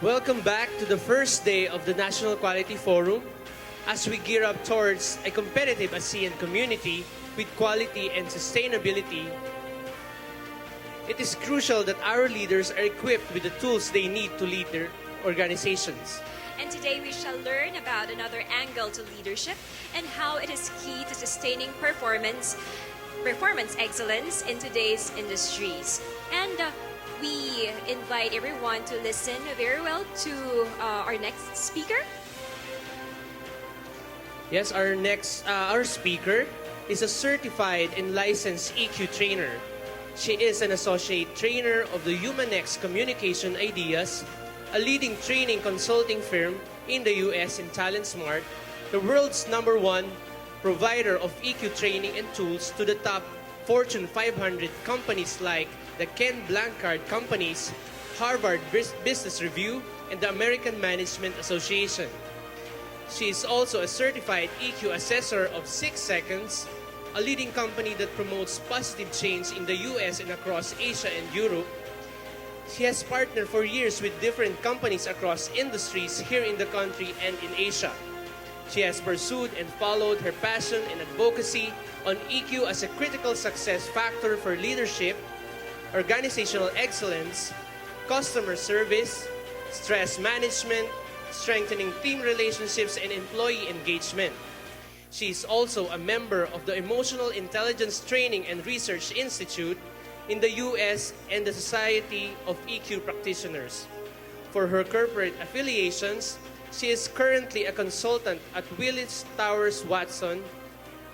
Welcome back to the first day of the National Quality Forum as we gear up towards a competitive ASEAN community with quality and sustainability. It is crucial that our leaders are equipped with the tools they need to lead their organizations. And today we shall learn about another angle to leadership and how it is key to sustaining performance excellence in today's industries. And we invite everyone to listen very well to our next speaker. Yes, our speaker is a certified and licensed EQ trainer. She is an associate trainer of the HumanX Communication Ideas, a leading training consulting firm in the US in TalentSmart, the world's #1 provider of EQ training and tools to the top Fortune 500 companies like the Ken Blanchard Companies, Harvard Business Review, and the American Management Association. She is also a certified EQ assessor of 6 Seconds, a leading company that promotes positive change in the US and across Asia and Europe. She has partnered for years with different companies across industries here in the country and in Asia. She has pursued and followed her passion and advocacy on EQ as a critical success factor for leadership, organizational excellence, customer service, stress management, strengthening team relationships, and employee engagement. She is also a member of the Emotional Intelligence Training and Research Institute in the US and the Society of EQ Practitioners. For her corporate affiliations, she is currently a consultant at Willis Towers Watson,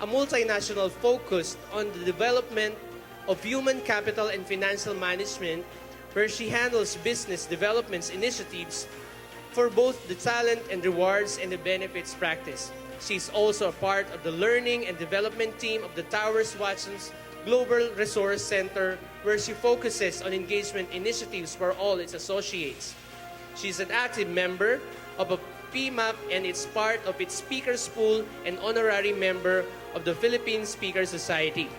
a multinational focused on the development of human capital and financial management, where she handles business development initiatives for both the talent and rewards and the benefits practice. She is also a part of the learning and development team of the Towers Watson's Global Resource Center, where she focuses on engagement initiatives for all its associates. She is an active member of a PMAP and is part of its speakers pool and honorary member of the Philippine Speaker Society.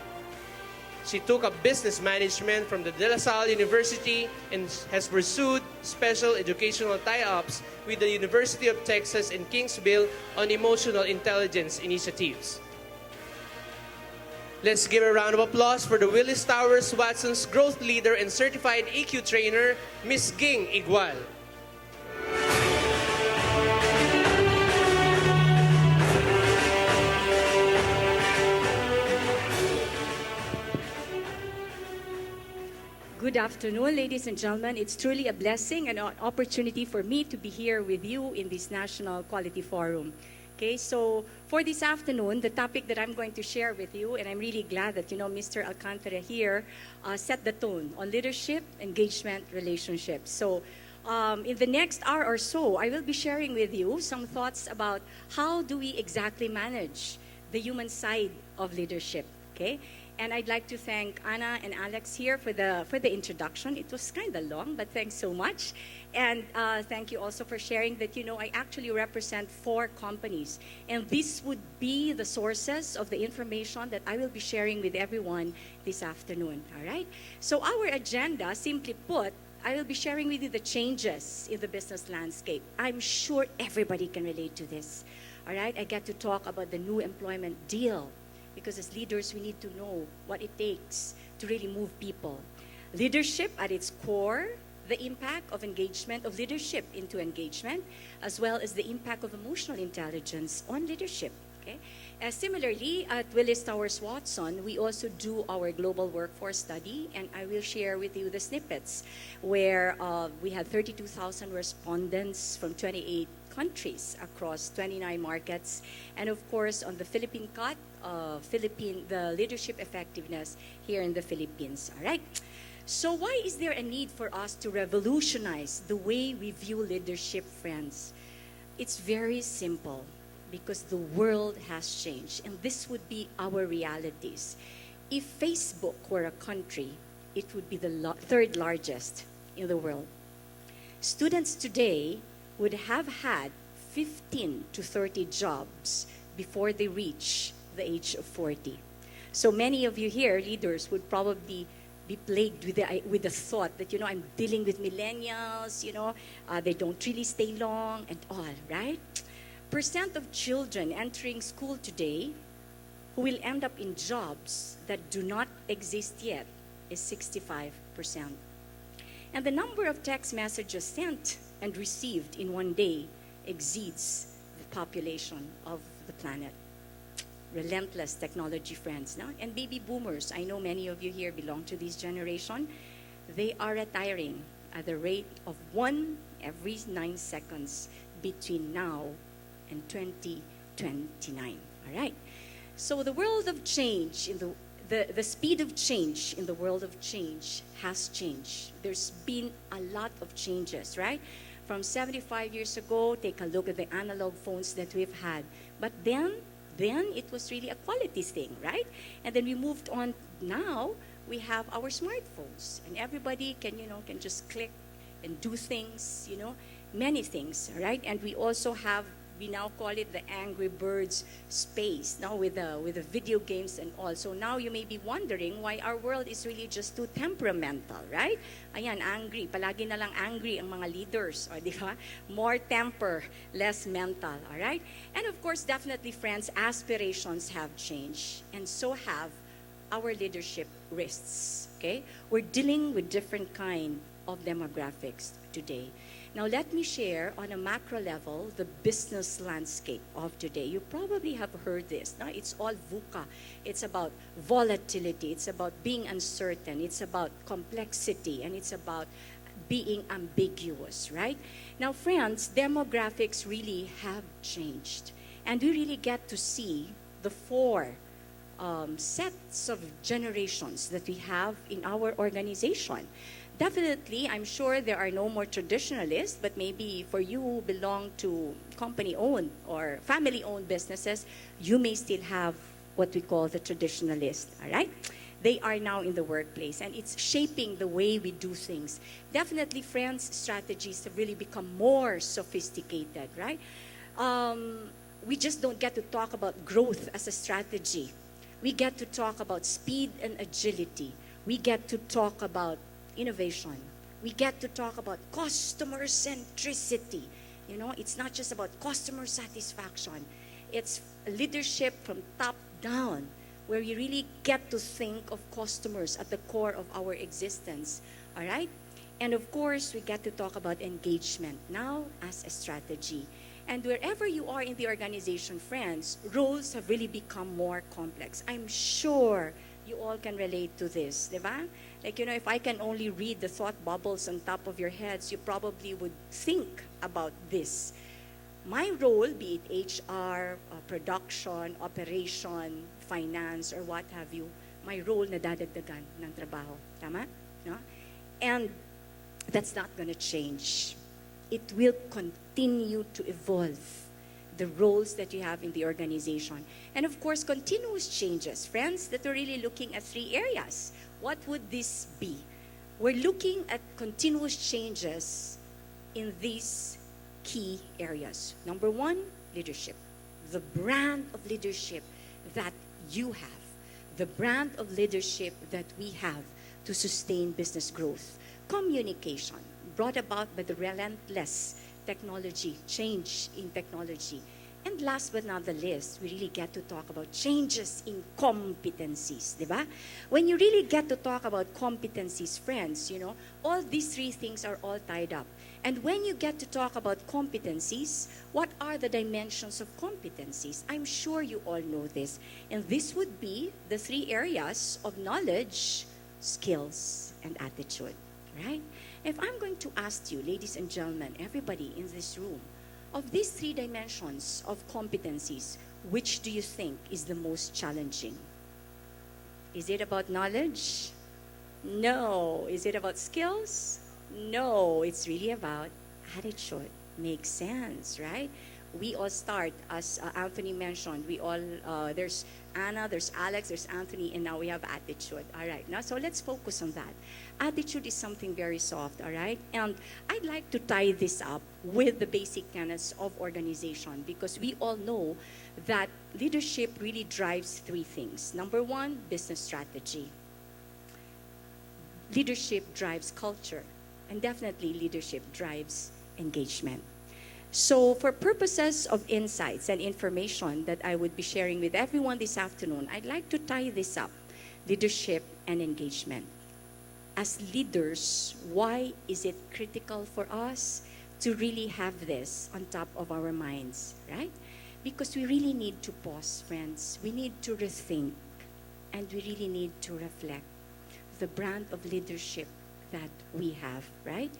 She took up business management from the De La Salle University and has pursued special educational tie-ups with the University of Texas in Kingsville on emotional intelligence initiatives. Let's give a round of applause for the Willis Towers Watson's growth leader and certified EQ trainer, Ms. Ging Igual. Good afternoon, ladies and gentlemen. It's truly a blessing and an opportunity for me to be here with you in this National Quality Forum. Okay, so for this afternoon, the topic that I'm going to share with you, and I'm really glad that, Mr. Alcantara here set the tone on leadership, engagement, relationships. So in the next hour or so, I will be sharing with you some thoughts about how do we exactly manage the human side of leadership, okay? And I'd like to thank Anna and Alex here for the introduction. It was kind of long, but thanks so much. And thank you also for sharing that, I actually represent 4 companies. And this would be the sources of the information that I will be sharing with everyone this afternoon, all right? So our agenda, simply put, I will be sharing with you the changes in the business landscape. I'm sure everybody can relate to this, all right? I get to talk about the new employment deal, because as leaders, we need to know what it takes to really move people. Leadership at its core, the impact of engagement, of leadership into engagement, as well as the impact of emotional intelligence on leadership. Okay? Similarly, at Willis Towers Watson, we also do our global workforce study, and I will share with you the snippets where we had 32,000 respondents from 28 countries across 29 markets, and of course on the Philippine cut, the leadership effectiveness here in the Philippines. All right. So why is there a need for us to revolutionize the way we view leadership, friends? It's very simple, because the world has changed, and this would be our realities. If Facebook were a country, it would be the third largest in the world. Students today would have had 15 to 30 jobs before they reach the age of 40. So many of you here, leaders, would probably be plagued with the thought that, I'm dealing with millennials, they don't really stay long and all, right? Percent of children entering school today who will end up in jobs that do not exist yet is 65%. And the number of text messages sent and received in one day exceeds the population of the planet. Relentless technology, friends. No? And baby boomers, I know many of you here belong to this generation. They are retiring at the rate of 1 every 9 seconds between now and 2029. All right? So the world of change, the speed of change in the world of change has changed. There's been a lot of changes, right? From 75 years ago, take a look at the analog phones that we've had. But then it was really a quality thing, right? And then we moved on. Now we have our smartphones, and everybody can just click and do things, many things, right? And we now call it the Angry Birds space, now with the video games and all. So now you may be wondering why our world is really just too temperamental, right? Ayan, angry. Palagi na lang angry ang mga leaders, o di ba? More temper, less mental, all right? And of course, definitely, friends, aspirations have changed, and so have our leadership risks, okay? We're dealing with different kind of demographics today. Now, let me share on a macro level the business landscape of today. You probably have heard this. No? It's all VUCA. It's about volatility. It's about being uncertain. It's about complexity. And it's about being ambiguous, right? Now, friends, demographics really have changed. And we really get to see the 4 sets of generations that we have in our organization. Definitely, I'm sure there are no more traditionalists, but maybe for you who belong to company-owned or family-owned businesses, you may still have what we call the traditionalists, all right? They are now in the workplace, and it's shaping the way we do things. Definitely, friends, strategies have really become more sophisticated, right? We just don't get to talk about growth as a strategy. We get to talk about speed and agility. We get to talk about innovation. We get to talk about customer centricity. It's not just about customer satisfaction. It's leadership from top down, where you really get to think of customers at the core of our existence. All right? And of course, we get to talk about engagement now as a strategy. And wherever you are in the organization, friends, roles have really become more complex. I'm sure you all can relate to this, di ba? Like, if I can only read the thought bubbles on top of your heads, you probably would think about this. My role, be it HR, production, operation, finance, or what have you, my role na dadagdagan ng trabaho. Tama? No? And that's not going to change. It will continue to evolve, the roles that you have in the organization. And of course, continuous changes. Friends, that we're really looking at 3 areas. What would this be? We're looking at continuous changes in these key areas. Number 1, leadership. The brand of leadership that you have. The brand of leadership that we have to sustain business growth. Communication, brought about by the relentless technology, change in technology. And last but not the least, we really get to talk about changes in competencies, di ba? When you really get to talk about competencies, friends, all these 3 things are all tied up. And when you get to talk about competencies, what are the dimensions of competencies? I'm sure you all know this. And this would be the 3 areas of knowledge, skills, and attitude, right? If I'm going to ask you, ladies and gentlemen, everybody in this room, of these 3 dimensions of competencies, which do you think is the most challenging? Is it about knowledge? No. Is it about skills? No. It's really about attitude. Makes sense, right? We all start, as Anthony mentioned, there's Anna, there's Alex, there's Anthony, and now we have attitude. All right, now so let's focus on that. Attitude is something very soft, all right? And I'd like to tie this up with the basic tenets of organization, because we all know that leadership really drives 3 things. Number 1, business strategy. leadership drives culture, and definitely leadership drives engagement. So for purposes of insights and information that I would be sharing with everyone this afternoon, I'd like to tie this up, leadership and engagement. As leaders, why is it critical for us to really have this on top of our minds, right? Because we really need to pause, friends. We need to rethink, and we really need to reflect the brand of leadership that we have, right?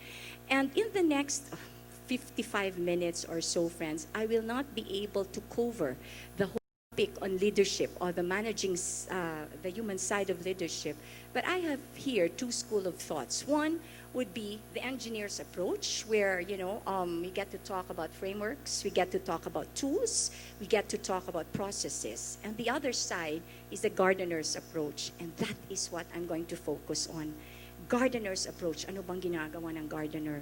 And in the next 55 minutes or so, friends, I will not be able to cover the whole topic on leadership or the managing the human side of leadership, but I have here two schools of thoughts. One would be the engineer's approach, where we get to talk about frameworks, we get to talk about tools, we get to talk about processes, and the other side is the gardener's approach, and that is what I'm going to focus on. Gardener's approach. Ano bang ginagawa ng gardener?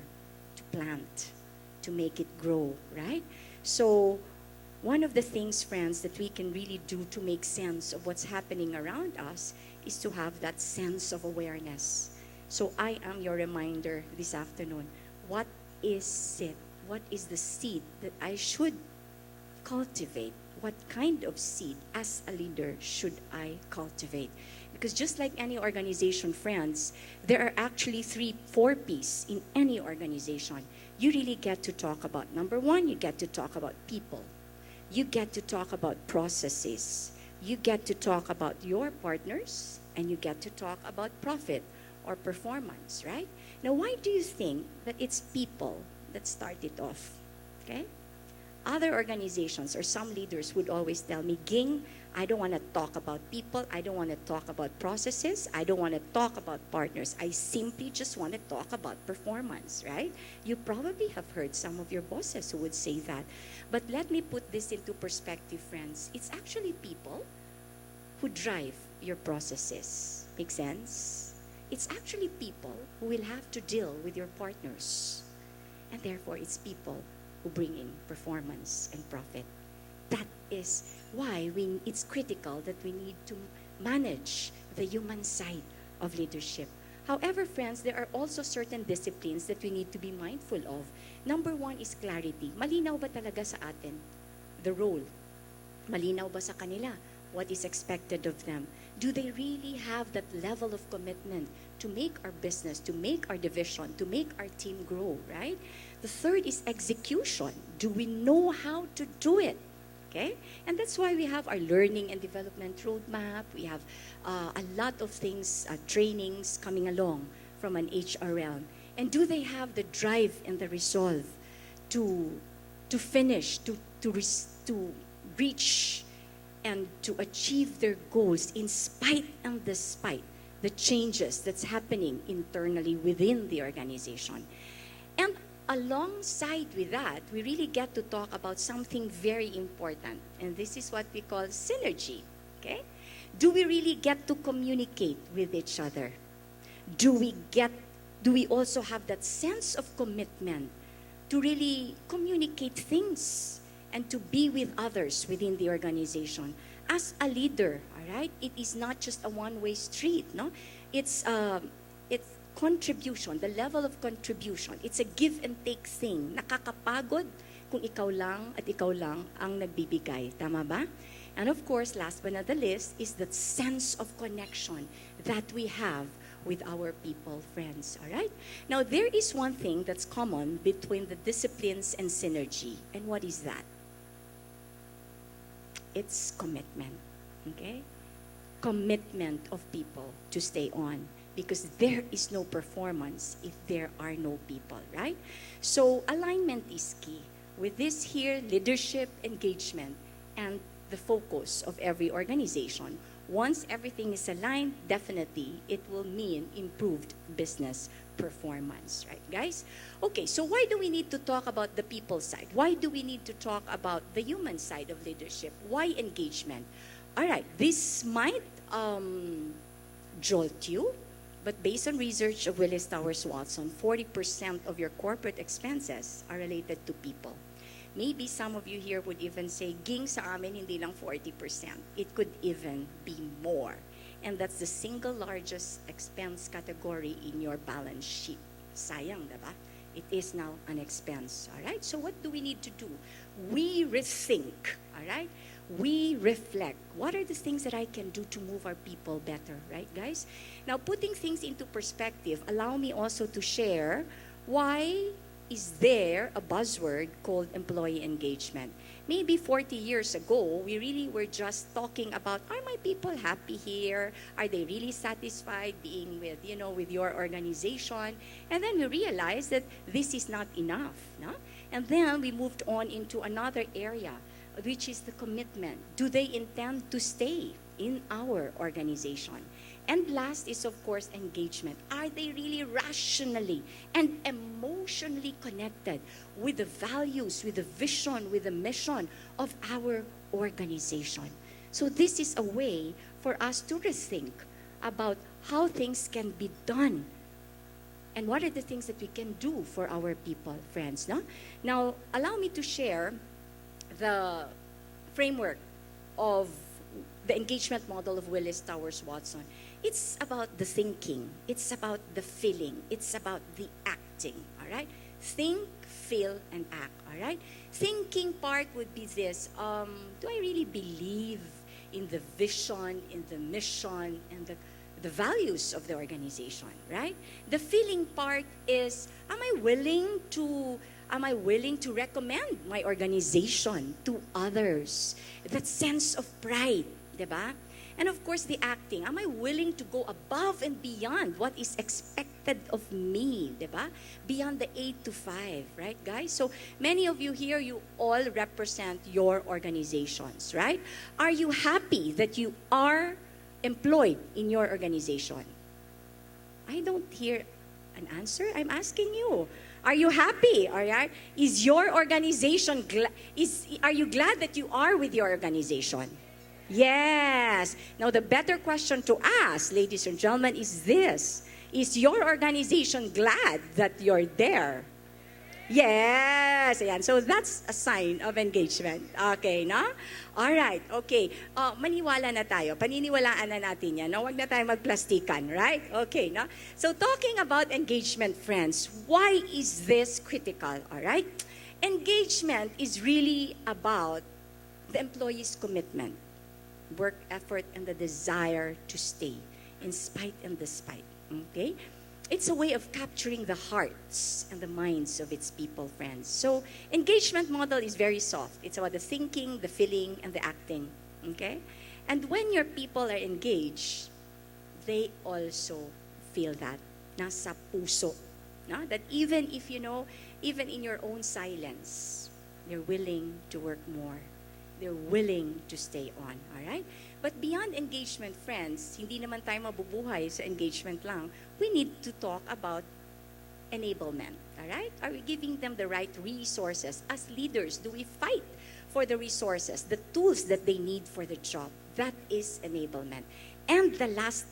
To plant, to make it grow, right? So one of the things, friends, that we can really do to make sense of what's happening around us is to have that sense of awareness. So I am your reminder this afternoon. What is it? What is the seed that I should cultivate? What kind of seed as a leader should I cultivate? Because just like any organization, friends, there are actually 4 P's in any organization. You really get to talk about, number one, you get to talk about people. You get to talk about processes. You get to talk about your partners, and you get to talk about profit or performance, right? Now, why do you think that it's people that start it off? Okay? Other organizations or some leaders would always tell me, Ging, I don't want to talk about people. I don't want to talk about processes. I don't want to talk about partners. I simply just want to talk about performance, right? You probably have heard some of your bosses who would say that. But let me put this into perspective, friends. It's actually people who drive your processes. Make sense? It's actually people who will have to deal with your partners. And therefore, it's people who bring in performance and profit. That is why it's critical that we need to manage the human side of leadership. However, friends, there are also certain disciplines that we need to be mindful of. Number one is clarity. Malinaw ba talaga sa atin the role? Malinaw ba sa kanila what is expected of them? Do they really have that level of commitment to make our business, to make our division, to make our team grow, right? The third is execution. Do we know how to do it? Okay? And that's why we have our learning and development roadmap. We have a lot of things, trainings coming along from an HR realm. And do they have the drive and the resolve to finish, to reach and to achieve their goals in spite and despite the changes that's happening internally within the organization? And alongside with that, we really get to talk about something very important, and this is what we call synergy, okay? Do we really get to communicate with each other? Do we also have that sense of commitment to really communicate things and to be with others within the organization? As a leader, all right, it is not just a one-way street, no? It's contribution, the level of contribution. It's a give and take thing. Nakakapagod kung ikaw lang ang nagbibigay. Tama ba? And of course, last but not the least, is that sense of connection that we have with our people, friends. All right? Now, there is one thing that's common between the disciplines and synergy. And what is that? It's commitment. Okay? Commitment of people to stay on. Because there is no performance if there are no people, right? So alignment is key. With this here, leadership, engagement, and the focus of every organization. Once everything is aligned, definitely it will mean improved business performance, right, guys? Okay, so why do we need to talk about the people side? Why do we need to talk about the human side of leadership? Why engagement? All right, this might jolt you. But based on research of Willis Towers Watson, 40% of your corporate expenses are related to people. Maybe some of you here would even say, Ging, sa amin hindi lang 40%. It could even be more. And that's the single largest expense category in your balance sheet. Sayang, diba? It is now an expense, all right? So what do we need to do? We rethink, all right? We reflect. What are the things that I can do to move our people better, right, guys? Now, putting things into perspective, allow me also to share why is there a buzzword called employee engagement. Maybe 40 years ago, we really were just talking about, are my people happy here? Are they really satisfied being with, with your organization? And then we realized that this is not enough, no? And then we moved on into another area, which is the commitment. Do they intend to stay in our organization? And last is, of course, engagement. Are they really rationally and emotionally connected with the values, with the vision, with the mission of our organization? So this is a way for us to rethink about how things can be done and what are the things that we can do for our people, friends. No? Now, allow me to share the framework of the engagement model of Willis Towers Watson. It's about the thinking. It's about the feeling. It's about the acting, all right? Think, feel, and act, all right? Thinking part would be this, do I really believe in the vision, in the mission, and the values of the organization, right? The feeling part is, am I willing to recommend my organization to others? That sense of pride, diba? And of course, the acting. Am I willing to go above and beyond what is expected of me, diba? Beyond the 8 to 5, right, guys? So many of you here, you all represent your organizations, right? Are you happy that you are employed in your organization? I don't hear an answer. I'm asking you. Are you happy? All right? Is your organization, are you glad that you are with your organization? Yes. Now, the better question to ask, ladies and gentlemen, is this. Is your organization glad that you're there? Yes. Ayan. So, that's a sign of engagement. Okay, no? All right. Okay. Maniwala na tayo. Paniniwalaan na natin yan. No? Huwag na tayo magplastikan, right? Okay, no? So, talking about engagement, friends, why is this critical? All right? Engagement is really about the employee's commitment, work effort, and the desire to stay in spite and despite. Okay? It's a way of capturing the hearts and the minds of its people, friends. So, engagement model is very soft. It's about the thinking, the feeling, and the acting. Okay? And when your people are engaged, they also feel that. Nasa puso. No? That even if, even in your own silence, they're willing to work more. They're willing to stay on, all right? But beyond engagement, friends, hindi naman tayo mabubuhay sa engagement lang. We need to talk about enablement, all right? Are we giving them the right resources? As leaders, do we fight for the resources, the tools that they need for the job? That is enablement. And the last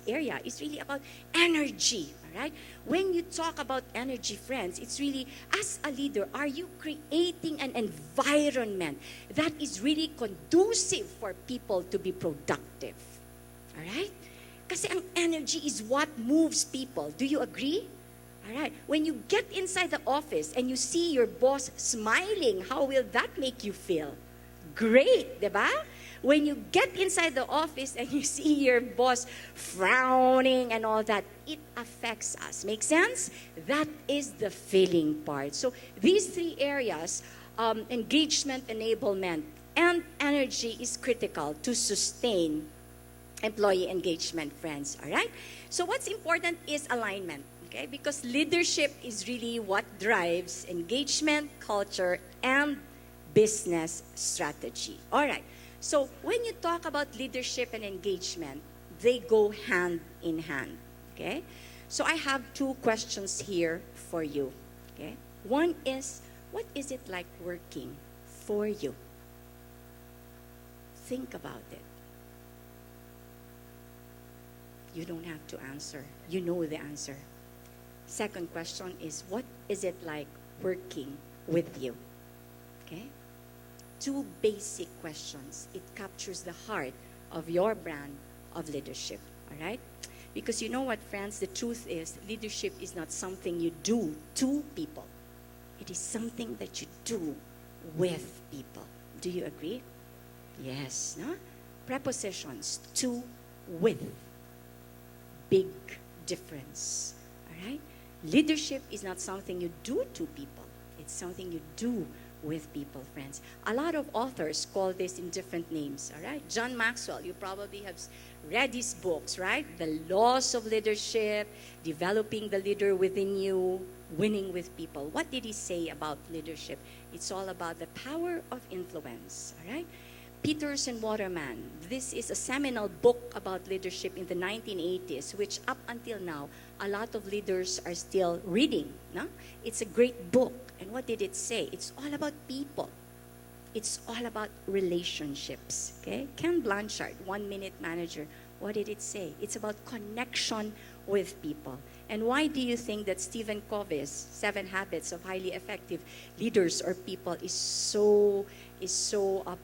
area is really about energy, all right? When you talk about energy, friends, it's really, as a leader, are you creating an environment that is really conducive for people to be productive? All right? Kasi ang energy is what moves people. Do you agree? All right. When you get inside the office and you see your boss smiling, how will that make you feel? Great, diba? When you get inside the office and you see your boss frowning and all that, it affects us. Make sense? That is the feeling part. So these three areas, engagement, enablement, and energy is critical to sustain employee engagement, friends. All right? So what's important is alignment. Okay? Because leadership is really what drives engagement, culture, and business strategy. All right. So when you talk about leadership and engagement, they go hand in hand. Okay? So I have two questions here for you. Okay? One is, what is it like working for you? Think about it. You don't have to answer. You know the answer. Second question is, what is it like working with you? Okay? Two basic questions. It captures the heart of your brand of leadership. All right? Because you know what, friends? The truth is, leadership is not something you do to people. It is something that you do with people. Do you agree? Yes, no? Prepositions, to, with. Big difference. All right? Leadership is not something you do to people. It's something you do with people, friends. A lot of authors call this in different names, all right? John Maxwell, you probably have read his books, right? The Laws of Leadership, Developing the Leader Within You, Winning with People. What did he say about leadership? It's all about the power of influence, all right? Peters and Waterman, this is a seminal book about leadership in the 1980s, which up until now, a lot of leaders are still reading. No? It's a great book. And what did it say? It's all about people. It's all about relationships. Okay? Ken Blanchard, 1 Minute Manager, what did it say? It's about connection with people. And why do you think that Stephen Covey's 7 Habits of Highly Effective Leaders or People is so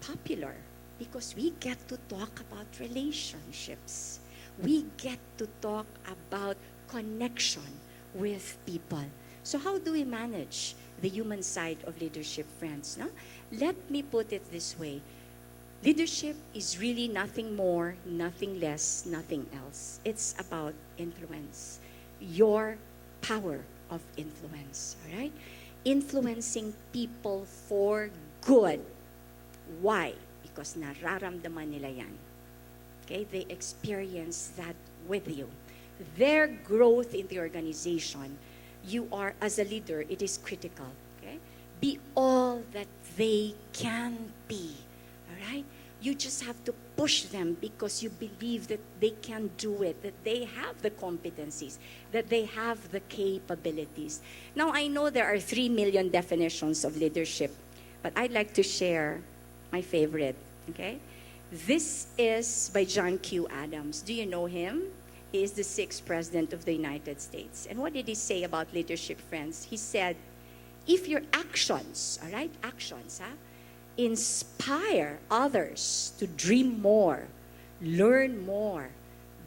popular? Because we get to talk about relationships. We get to talk about connection with people. So how do we manage the human side of leadership, friends? No? Let me put it this way. Leadership is really nothing more, nothing less, nothing else. It's about influence. Your power of influence, all right? Influencing people for good. Why? Because nararamdaman nila yan. Okay? They experience that with you. Their growth in the organization, you are, as a leader, it is critical. Okay? Be all that they can be. All right? You just have to push them because you believe that they can do it, that they have the competencies, that they have the capabilities. Now, I know there are 3 million definitions of leadership, but I'd like to share my favorite. Okay? This is by John Q. Adams. Do you know him? He is the 6th President of the United States. And what did he say about leadership, friends? He said, if your actions, all right, actions, inspire others to dream more, learn more,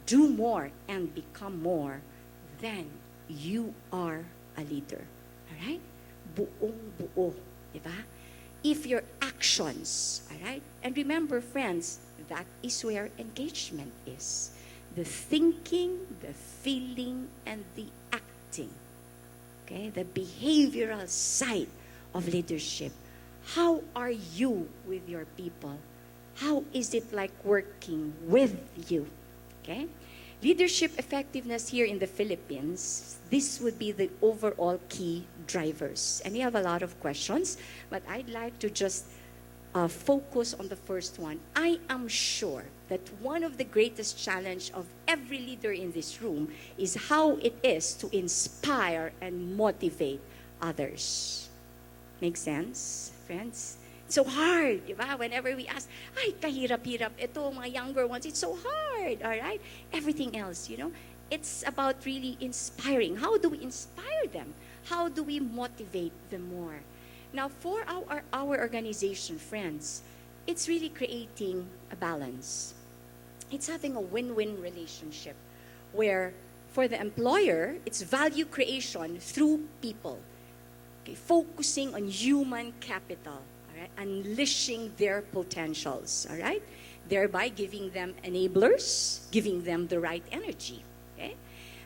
do more, and become more, then you are a leader. All right? Buong buo. Diba? If your actions, all right? And remember, friends, that is where engagement is. The thinking, the feeling, and the acting. Okay? The behavioral side of leadership. How are you with your people? How is it like working with you? Okay? Leadership effectiveness here in the Philippines, this would be the overall key drivers. And we have a lot of questions, but I'd like to just focus on the first one. I am sure that one of the greatest challenge of every leader in this room is how it is to inspire and motivate others. Make sense, friends? It's so hard, di ba? Whenever we ask, ay, kahirap-hirap ito, mga younger ones, it's so hard, all right? Everything else, you know? It's about really inspiring. How do we inspire them? How do we motivate them more? Now, for our organization, friends, it's really creating a balance. It's having a win-win relationship where for the employer, it's value creation through people. Okay, focusing on human capital, all right, unleashing their potentials, all right, thereby giving them enablers, giving them the right energy. Okay?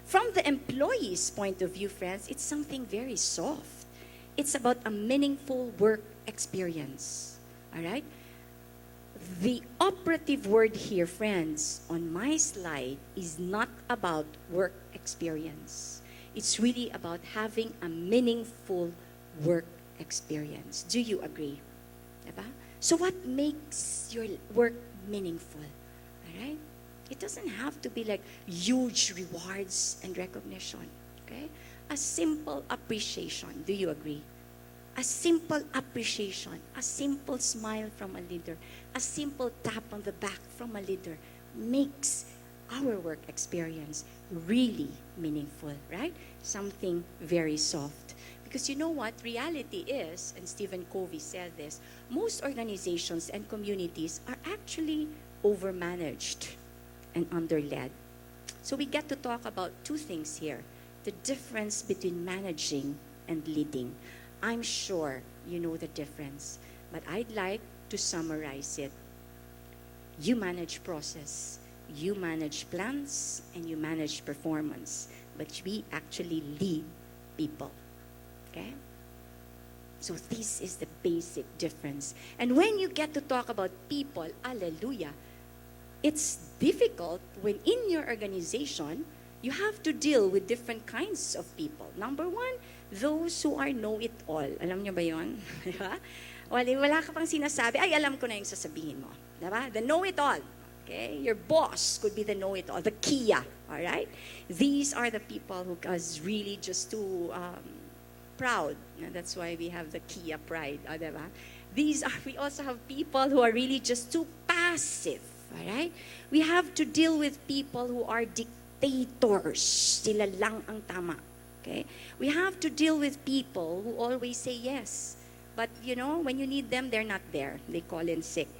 From the employee's point of view, friends, it's something very soft. It's about a meaningful work experience, all right? The operative word here, friends, on my slide is not about work experience. It's really about having a meaningful work experience. Do you agree? Diba? So what makes your work meaningful? All right? It doesn't have to be like huge rewards and recognition. Okay? A simple appreciation. Do you agree? A simple appreciation, a simple smile from a leader, a simple tap on the back from a leader makes our work experience really meaningful, right? Something very soft. Because you know what? Reality is, and Stephen Covey said this, most organizations and communities are actually overmanaged and underled. So we get to talk about two things here. The difference between managing and leading. I'm sure you know the difference, but I'd like to summarize it. You manage process, you manage plans, and you manage performance, but we actually lead people. Okay? So this is the basic difference. And when you get to talk about people, hallelujah, it's difficult when in your organization, you have to deal with different kinds of people. Number one, those who are know-it-all. Alam niyo ba yun? Diba? Wala ka pang sinasabi, ay alam ko na yung sasabihin mo. Diba? The know-it-all. Okay? Your boss could be the know-it-all, the Kia. All right? These are the people who is really just too proud. And that's why we have the Kia pride. Diba? We also have people who are really just too passive. All right? We have to deal with people who are dictators. Sila lang ang tama. Okay? We have to deal with people who always say yes. But, you know, when you need them, they're not there. They call in sick.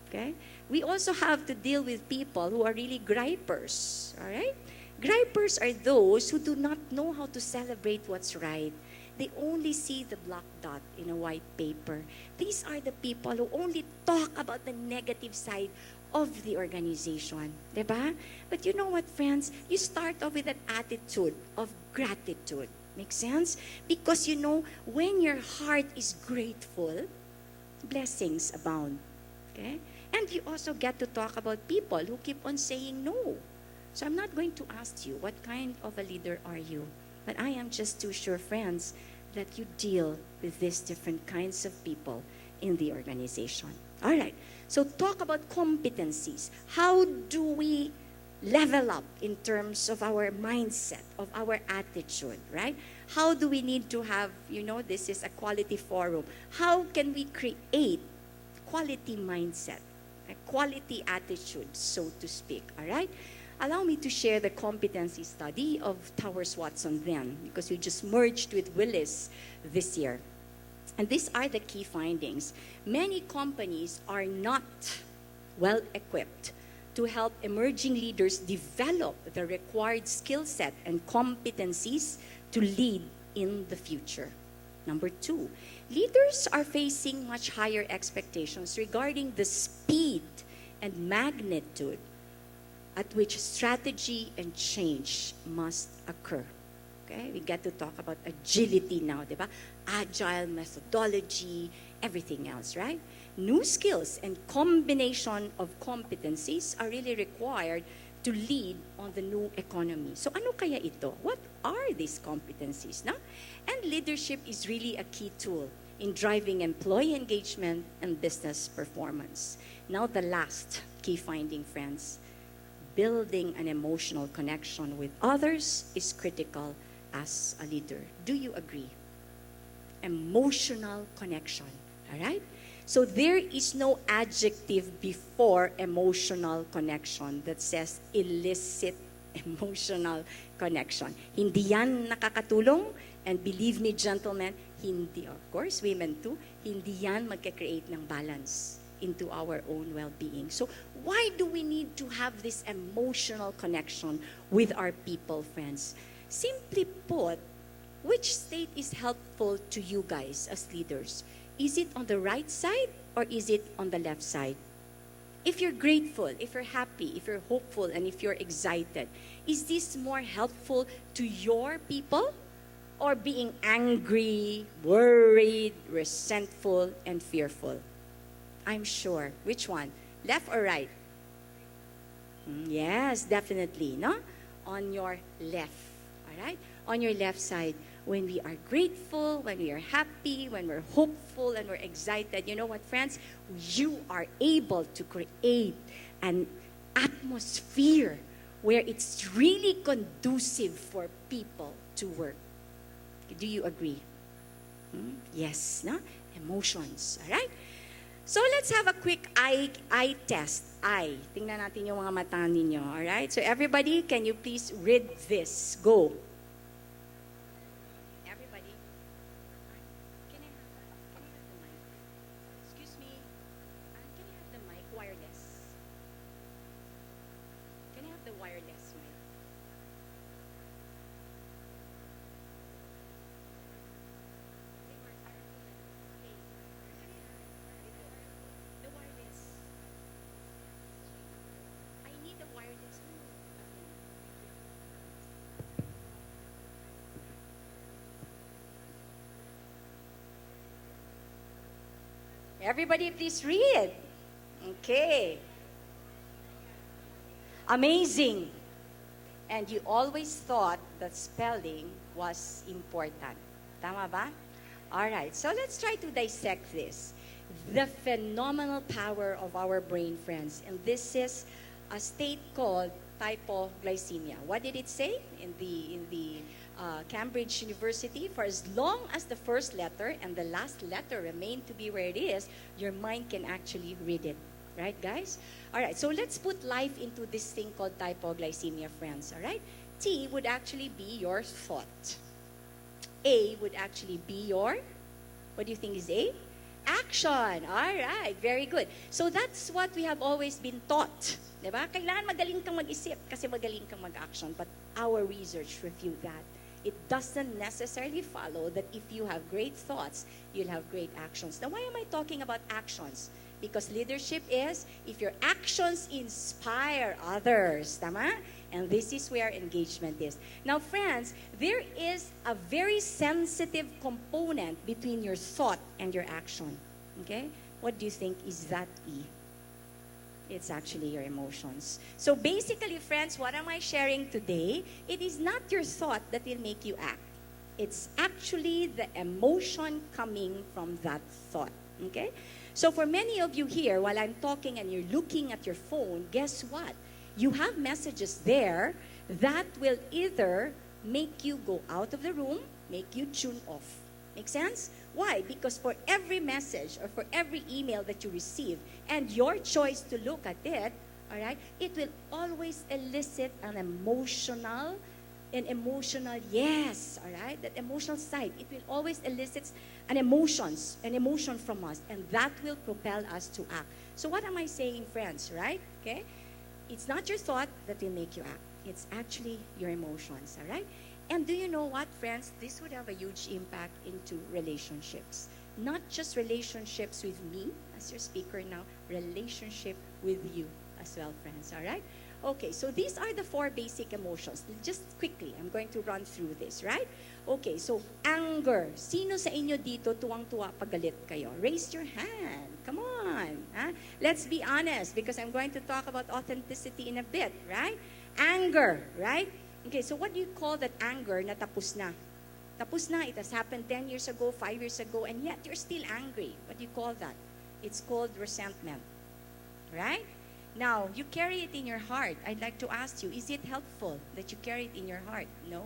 Okay? We also have to deal with people who are really gripers. All right? Gripers are those who do not know how to celebrate what's right. They only see the black dot in a white paper. These are the people who only talk about the negative side of the organization. Diba? But you know what, friends? You start off with an attitude of gratitude. Make sense? Because you know, when your heart is grateful, blessings abound. Okay? And you also get to talk about people who keep on saying no. So I'm not going to ask you, what kind of a leader are you? But I am just too sure, friends, that you deal with these different kinds of people in the organization. All right. So talk about competencies. How do we level up in terms of our mindset, of our attitude, right? How do we need to have, you know, this is a quality forum. How can we create quality mindset, a quality attitude, so to speak, all right? Allow me to share the competency study of Towers Watson then, because we just merged with Willis this year. And these are the key findings. Many companies are not well equipped to help emerging leaders develop the required skill set and competencies to lead in the future. Number two, leaders are facing much higher expectations regarding the speed and magnitude at which strategy and change must occur. Okay, we get to talk about agility now, diba? Agile methodology, everything else, right? New skills and combination of competencies are really required to lead on the new economy. So ano kaya ito? What are these competencies? No? And leadership is really a key tool in driving employee engagement and business performance. Now the last key finding, friends. Building an emotional connection with others is critical as a leader. Do you agree? Emotional connection. All right? So there is no adjective before emotional connection that says illicit emotional connection. Hindi yan nakakatulong. And believe me, gentlemen, hindi, of course, women too, hindi yan magka-create ng balance into our own well-being. So why do we need to have this emotional connection with our people, friends? Simply put, which state is helpful to you guys as leaders? Is it on the right side or is it on the left side? If you're grateful, if you're happy, if you're hopeful, and if you're excited, is this more helpful to your people or being angry, worried, resentful, and fearful? I'm sure. Which one? Left or right? Yes, definitely. No? On your left. All right? On your left side, when we are grateful, when we are happy, when we're hopeful, and we're excited, you know what, friends? You are able to create an atmosphere where it's really conducive for people to work. Do you agree? Yes, no? Emotions, all right? So let's have a quick eye test. Eye. Tingnan natin yung mga mata ninyo, all right? So everybody, can you please read this? Go. Everybody. Can I have the mic? Excuse me. Can I have the mic wireless? Everybody please read. Okay. Amazing. And you always thought that spelling was important. Tama ba? All right, so let's try to dissect this. The phenomenal power of our brain, friends. And this is a state called hypoglycemia. What did it say in the Cambridge University? For as long as the first letter and the last letter remain to be where it is, your mind can actually read it. Right, guys? All right, so let's put life into this thing called hypoglycemia, friends. All right? T would actually be your thought. A would actually be your, what do you think is A? Action. All right, very good. So that's what we have always been taught. Diba? Kailangan magaling kang mag-isip kasi magaling kang mag-action. But our research refute that. It doesn't necessarily follow that if you have great thoughts, you'll have great actions. Now, why am I talking about actions? Because leadership is if your actions inspire others. Tama? And this is where engagement is. Now, friends, there is a very sensitive component between your thought and your action. Okay? What do you think is that E? It's actually your emotions. So basically, friends, what am I sharing today? It is not your thought that will make you act. It's actually the emotion coming from that thought. Okay? So for many of you here, while I'm talking and you're looking at your phone, guess what? You have messages there that will either make you go out of the room, make you tune off. Make sense? Why? Because for every message or for every email that you receive and your choice to look at it, all right, it will always elicit an emotional yes, all right, that emotional side. It will always elicit an emotion from us, and that will propel us to act. So what am I saying, friends, right? Okay? It's not your thought that will make you act. It's actually your emotions, all right? And do you know what, friends? This would have a huge impact into relationships. Not just relationships with me as your speaker now, relationship with you as well, friends, all right? Okay, so these are the 4 basic emotions. Just quickly, I'm going to run through this, right? Okay, so anger. Sino sa inyo dito tuwang-tuwa pag galit kayo? Raise your hand. Come on. Huh? Let's be honest because I'm going to talk about authenticity in a bit, right? Anger, right? Okay, so what do you call that anger na tapos na? Tapos na, it has happened 10 years ago, 5 years ago, and yet you're still angry. What do you call that? It's called resentment, right? Now, you carry it in your heart. I'd like to ask you, is it helpful that you carry it in your heart? No.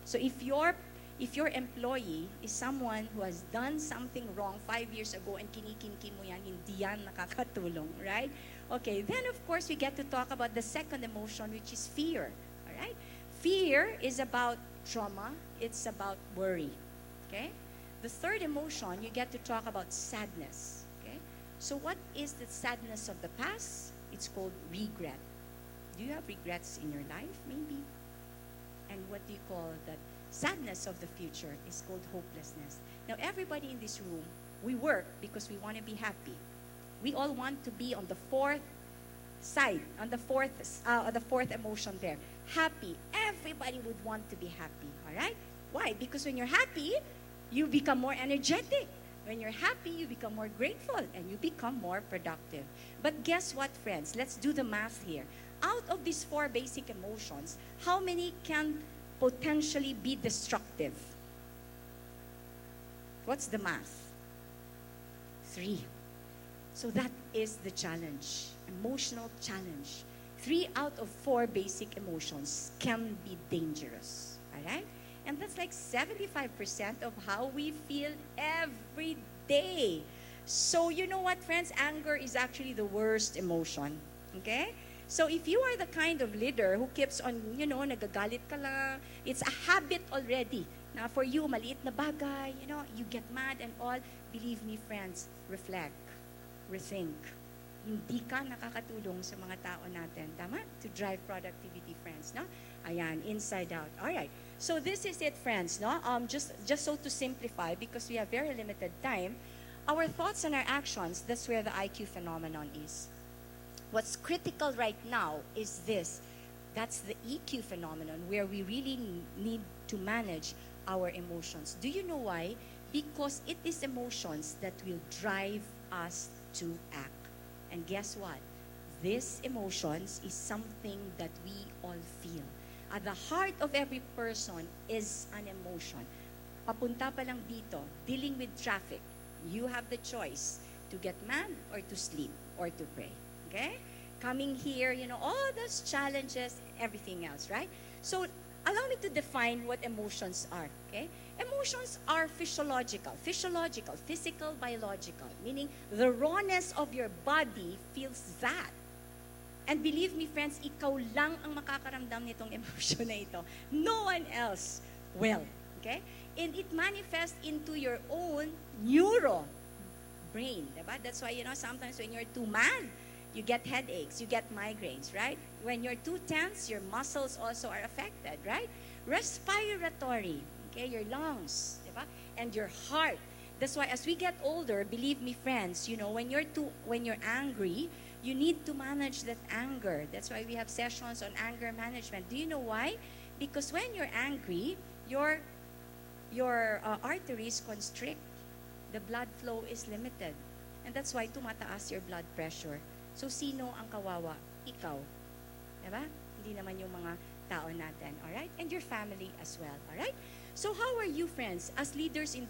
So if your employee is someone who has done something wrong 5 years ago and kinikinkin mo yan, hindi yan nakakatulong, right? Okay, then of course we get to talk about the second emotion, which is fear, all right? Fear is about trauma. It's about worry, okay? The third emotion, you get to talk about sadness, okay? So what is the sadness of the past? It's called regret. Do you have regrets in your life? Maybe. And what do you call that? Sadness of the future is called hopelessness. Now, everybody in this room, we work because we want to be happy. We all want to be on the fourth side, on the fourth emotion there. Happy. Everybody would want to be happy. All right? Why? Because when you're happy, you become more energetic. When you're happy, you become more grateful and you become more productive. But guess what, friends? Let's do the math here. Out of these 4 basic emotions, how many can potentially be destructive? What's the math? 3. So that is the challenge, emotional challenge. 3 out of 4 basic emotions can be dangerous. All right? And that's like 75% of how we feel every day. So you know what, friends? Anger is actually the worst emotion. Okay? So if you are the kind of leader who keeps on, nagagalit ka lang, it's a habit already. Now for you, maliit na bagay, you get mad and all. Believe me, friends, reflect, rethink. Hindi ka nakakatulong sa mga tao natin. Tama? To drive productivity, friends. No? Ayan, inside out. All right. So this is it, friends. No? Just so to simplify, because we have very limited time, our thoughts and our actions, that's where the IQ phenomenon is. What's critical right now is this. That's the EQ phenomenon, where we really need to manage our emotions. Do you know why? Because it is emotions that will drive us to act. And guess what? These emotions is something that we all feel. At the heart of every person is an emotion. Papunta pa lang dito, dealing with traffic, you have the choice to get mad or to sleep or to pray. Okay? Coming here, all those challenges, everything else, right? So, allow me to define what emotions are. Okay? Emotions are physical, physical, biological, meaning the rawness of your body feels that. And believe me, friends, ikaw lang ang makakaramdam nitong emotion na ito. No one else will. Okay? And it manifests into your own neuro brain. Diba? That's why, sometimes when you're too mad, you get headaches, you get migraines, right? When you're too tense, your muscles also are affected, right? Respiratory, okay, your lungs, diba? And your heart. That's why as we get older, believe me, friends, when you're angry, you need to manage that anger. That's why we have sessions on anger management. Do you know why? Because when you're angry, your arteries constrict. The blood flow is limited. And that's why tumataas your blood pressure. So, sino ang kawawa? Ikaw. Diba? Hindi naman yung mga tao natin. Alright? And your family as well. Alright? So, how are you, friends, as leaders in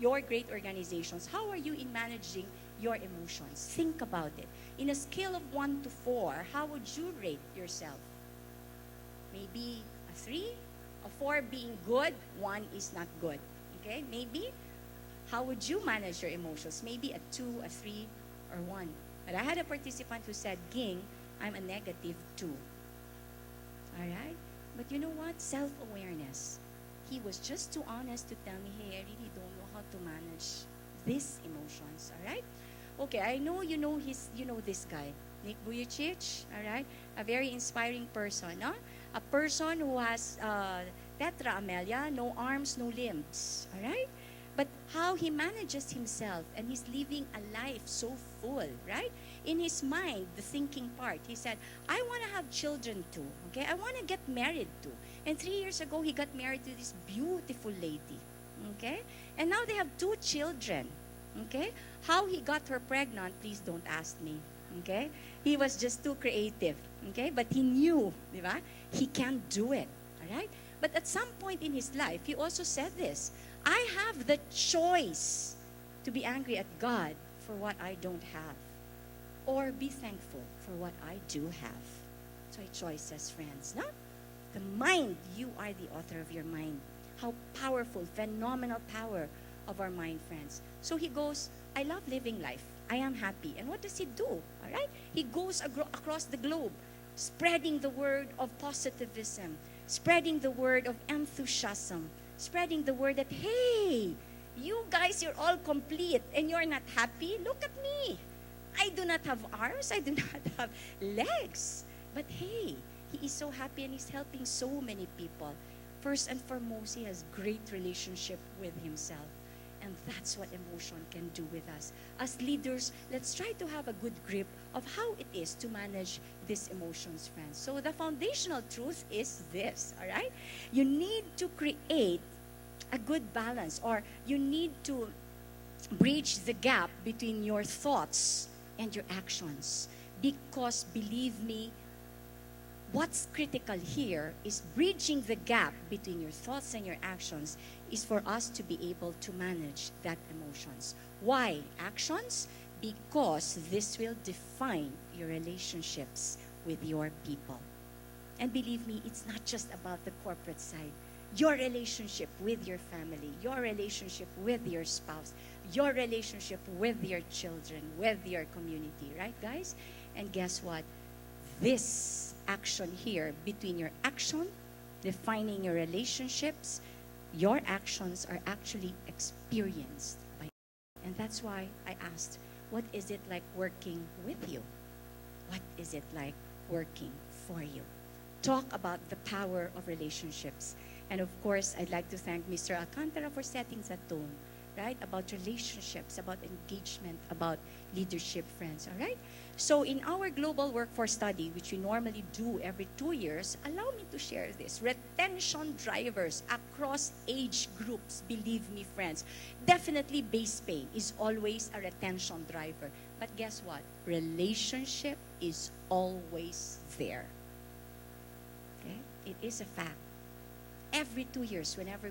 your great organizations, how are you in managing your emotions? Think about it. In a scale of 1 to 4, how would you rate yourself? Maybe a 3? A 4 being good, 1 is not good. Okay? Maybe? How would you manage your emotions? Maybe a 2, a 3, or 1. But I had a participant who said, Ging, I'm a negative 2. Alright? But you know what? Self-awareness. He was just too honest to tell me, hey, I really don't know how to manage these emotions. Alright? Okay, I know you know this guy, Nick Vujicic, alright? A very inspiring person, no? A person who has tetra amelia, no arms, no limbs, alright? But how he manages himself, and he's living a life so full, right? In his mind, the thinking part, he said, I want to have children too, okay? I want to get married too. And 3 years ago, he got married to this beautiful lady, okay? And now they have 2 children, okay? How he got her pregnant, please don't ask me, okay? He was just too creative, okay? But he knew, di ba? He can do it, all right? But at some point in his life, he also said this, I have the choice to be angry at God for what I don't have, or be thankful for what I do have. So choices, friends, no? The mind, you are the author of your mind. How powerful, phenomenal power of our mind, friends. So he goes, I love living life. I am happy. And what does he do? All right? He goes across the globe, spreading the word of positivism, spreading the word of enthusiasm, spreading the word that, hey, you guys, you're all complete and you're not happy. Look at me. I do not have arms. I do not have legs. But hey, he is so happy and he's helping so many people. First and foremost, he has great relationship with himself. And that's what emotion can do with us. As leaders, let's try to have a good grip of how it is to manage these emotions, friends. So the foundational truth is this, all right? You need to create a good balance, or you need to bridge the gap between your thoughts and your actions. Because believe me, what's critical here is bridging the gap between your thoughts and your actions is for us to be able to manage that emotions. Why actions? Because this will define your relationships with your people. And believe me, it's not just about the corporate side. Your relationship with your family, your relationship with your spouse, your relationship with your children, with your community, right, guys? And guess what? This action here, between your action, defining your relationships, your actions are actually experienced by you. And that's why I asked, what is it like working with you? What is it like working for you? Talk about the power of relationships. And of course, I'd like to thank Mr. Alcantara for setting that tone. right? About relationships, about engagement, about leadership, friends, all right? So in our global workforce study, which we normally do every 2 years, allow me to share this. Retention drivers across age groups, believe me, friends. Definitely base pay is always a retention driver. But guess what? Relationship is always there. Okay? It is a fact. Every 2 years, whenever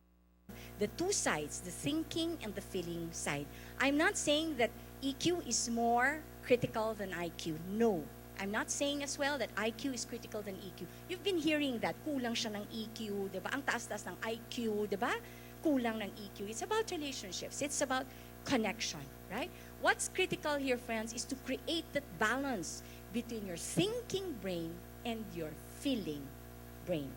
the two sides, the thinking and the feeling side. I'm not saying that EQ is more critical than IQ. No. I'm not saying as well that IQ is critical than EQ. You've been hearing that kulang siya ng EQ, 'di ba? Ang taas-taas ng IQ, 'di ba? Kulang ng EQ. It's about relationships. It's about connection, right? What's critical here, friends, is to create that balance between your thinking brain and your feeling brain.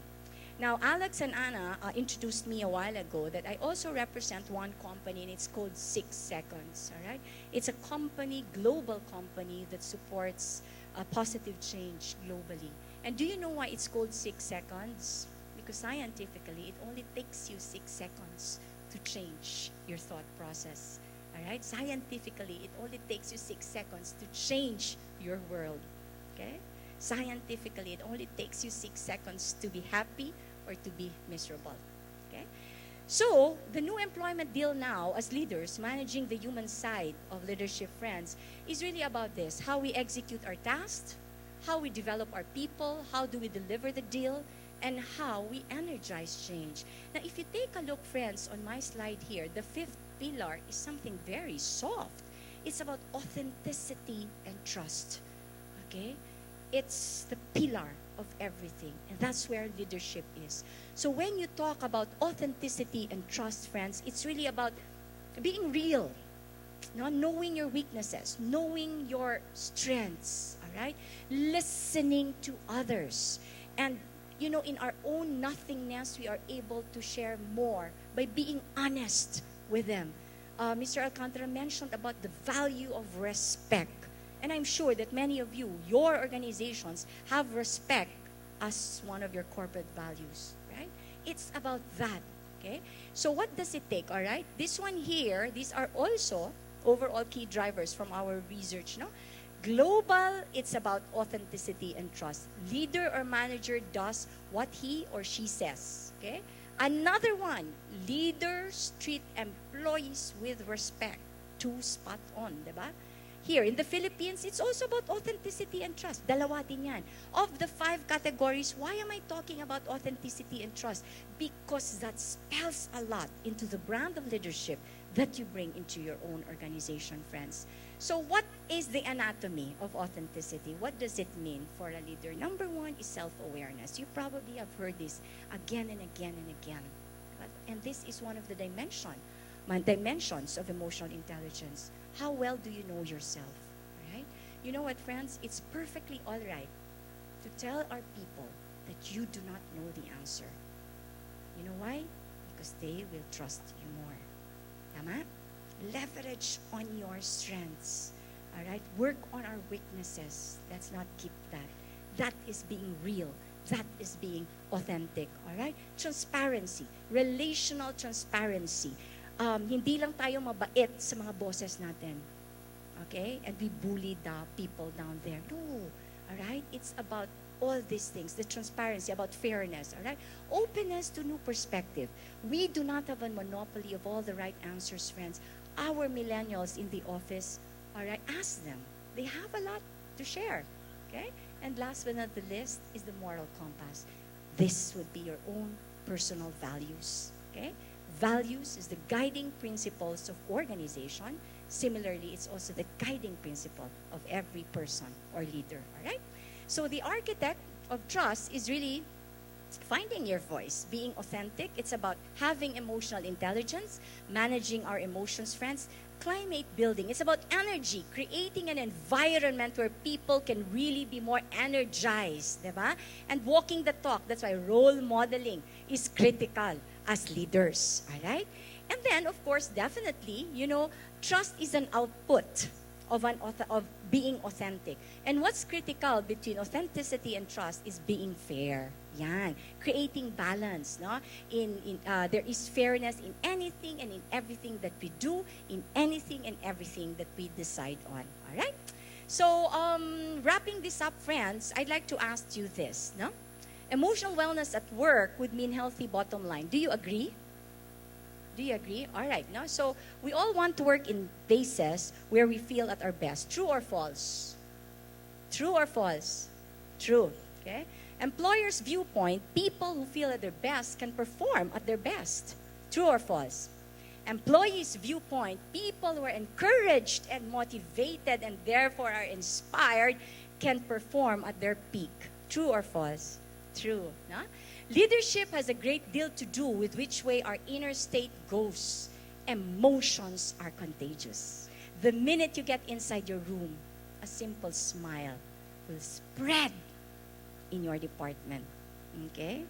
Now, Alex and Anna introduced me a while ago that I also represent one company, and it's called 6 Seconds, all right? It's a company, global company, that supports positive change globally. And do you know why it's called 6 Seconds? Because scientifically, it only takes you 6 seconds to change your thought process, all right? Scientifically, it only takes you 6 seconds to change your world, okay? Scientifically, it only takes you 6 seconds to be happy or to be miserable. Okay? So, the new employment deal now, as leaders, managing the human side of leadership, friends, is really about this. How we execute our tasks, how we develop our people, how do we deliver the deal, and how we energize change. Now, if you take a look, friends, on my slide here, the 5th pillar is something very soft. It's about authenticity and trust. Okay? It's the pillar of everything. And that's where leadership is. So when you talk about authenticity and trust, friends, it's really about being real. Knowing your weaknesses, knowing your strengths, all right? Listening to others. And, in our own nothingness, we are able to share more by being honest with them. Mr. Alcantara mentioned about the value of respect. And I'm sure that many of you, your organizations, have respect as one of your corporate values, right? It's about that, okay? So what does it take, all right? This one here, these are also overall key drivers from our research, no? Global, it's about authenticity and trust. Leader or manager does what he or she says, okay? Another one, leaders treat employees with respect. 2 spot on, diba? Here, in the Philippines, it's also about authenticity and trust. Dalawa din yan. Of the 5 categories, why am I talking about authenticity and trust? Because that spells a lot into the brand of leadership that you bring into your own organization, friends. So what is the anatomy of authenticity? What does it mean for a leader? Number 1 is self-awareness. You probably have heard this again and again and again. And this is one of the dimensions of emotional intelligence. How well do you know yourself? Right? You know what, friends? It's perfectly all right to tell our people that you do not know the answer. You know why? Because they will trust you more. Tama? Leverage on your strengths. All right? Work on our weaknesses. Let's not keep that. That is being real. That is being authentic. All right? Transparency. Relational transparency. Hindi lang tayo mabait sa mga bosses natin. Okay? And we bully the people down there. No. Alright? It's about all these things. The transparency, about fairness. Alright? Openness to new perspective. We do not have a monopoly of all the right answers, friends. Our millennials in the office, alright, ask them. They have a lot to share. Okay? And last but not the least is the moral compass. This would be your own personal values. Okay? Values is the guiding principles of organization. Similarly, it's also the guiding principle of every person or leader. All right? So the architect of trust is really finding your voice, being authentic. It's about having emotional intelligence, managing our emotions, friends. Climate building. It's about energy, creating an environment where people can really be more energized, diba? And walking the talk. That's why role modeling is critical as leaders, all right? And then, of course, definitely, trust is an output of being authentic. And what's critical between authenticity and trust is being fair. Yan. Creating balance, no? There is fairness in anything and in everything that we do, in anything and everything that we decide on. All right? So, wrapping this up, friends, I'd like to ask you this, no? Emotional wellness at work would mean healthy bottom line. Do you agree? Do you agree? All right, no? So, we all want to work in places where we feel at our best. True or false? True or false? True. Okay? Employer's viewpoint, people who feel at their best can perform at their best. True or false? Employees' viewpoint, people who are encouraged and motivated and therefore are inspired can perform at their peak. True or false? True. No? Leadership has a great deal to do with which way our inner state goes. Emotions are contagious. The minute you get inside your room, a simple smile will spread in your department. Okay?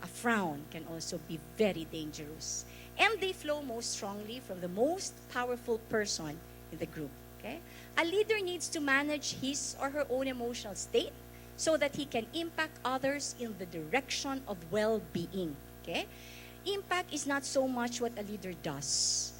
A frown can also be very dangerous. And they flow most strongly from the most powerful person in the group. Okay? A leader needs to manage his or her own emotional state so that he can impact others in the direction of well-being. Okay? Impact is not so much what a leader does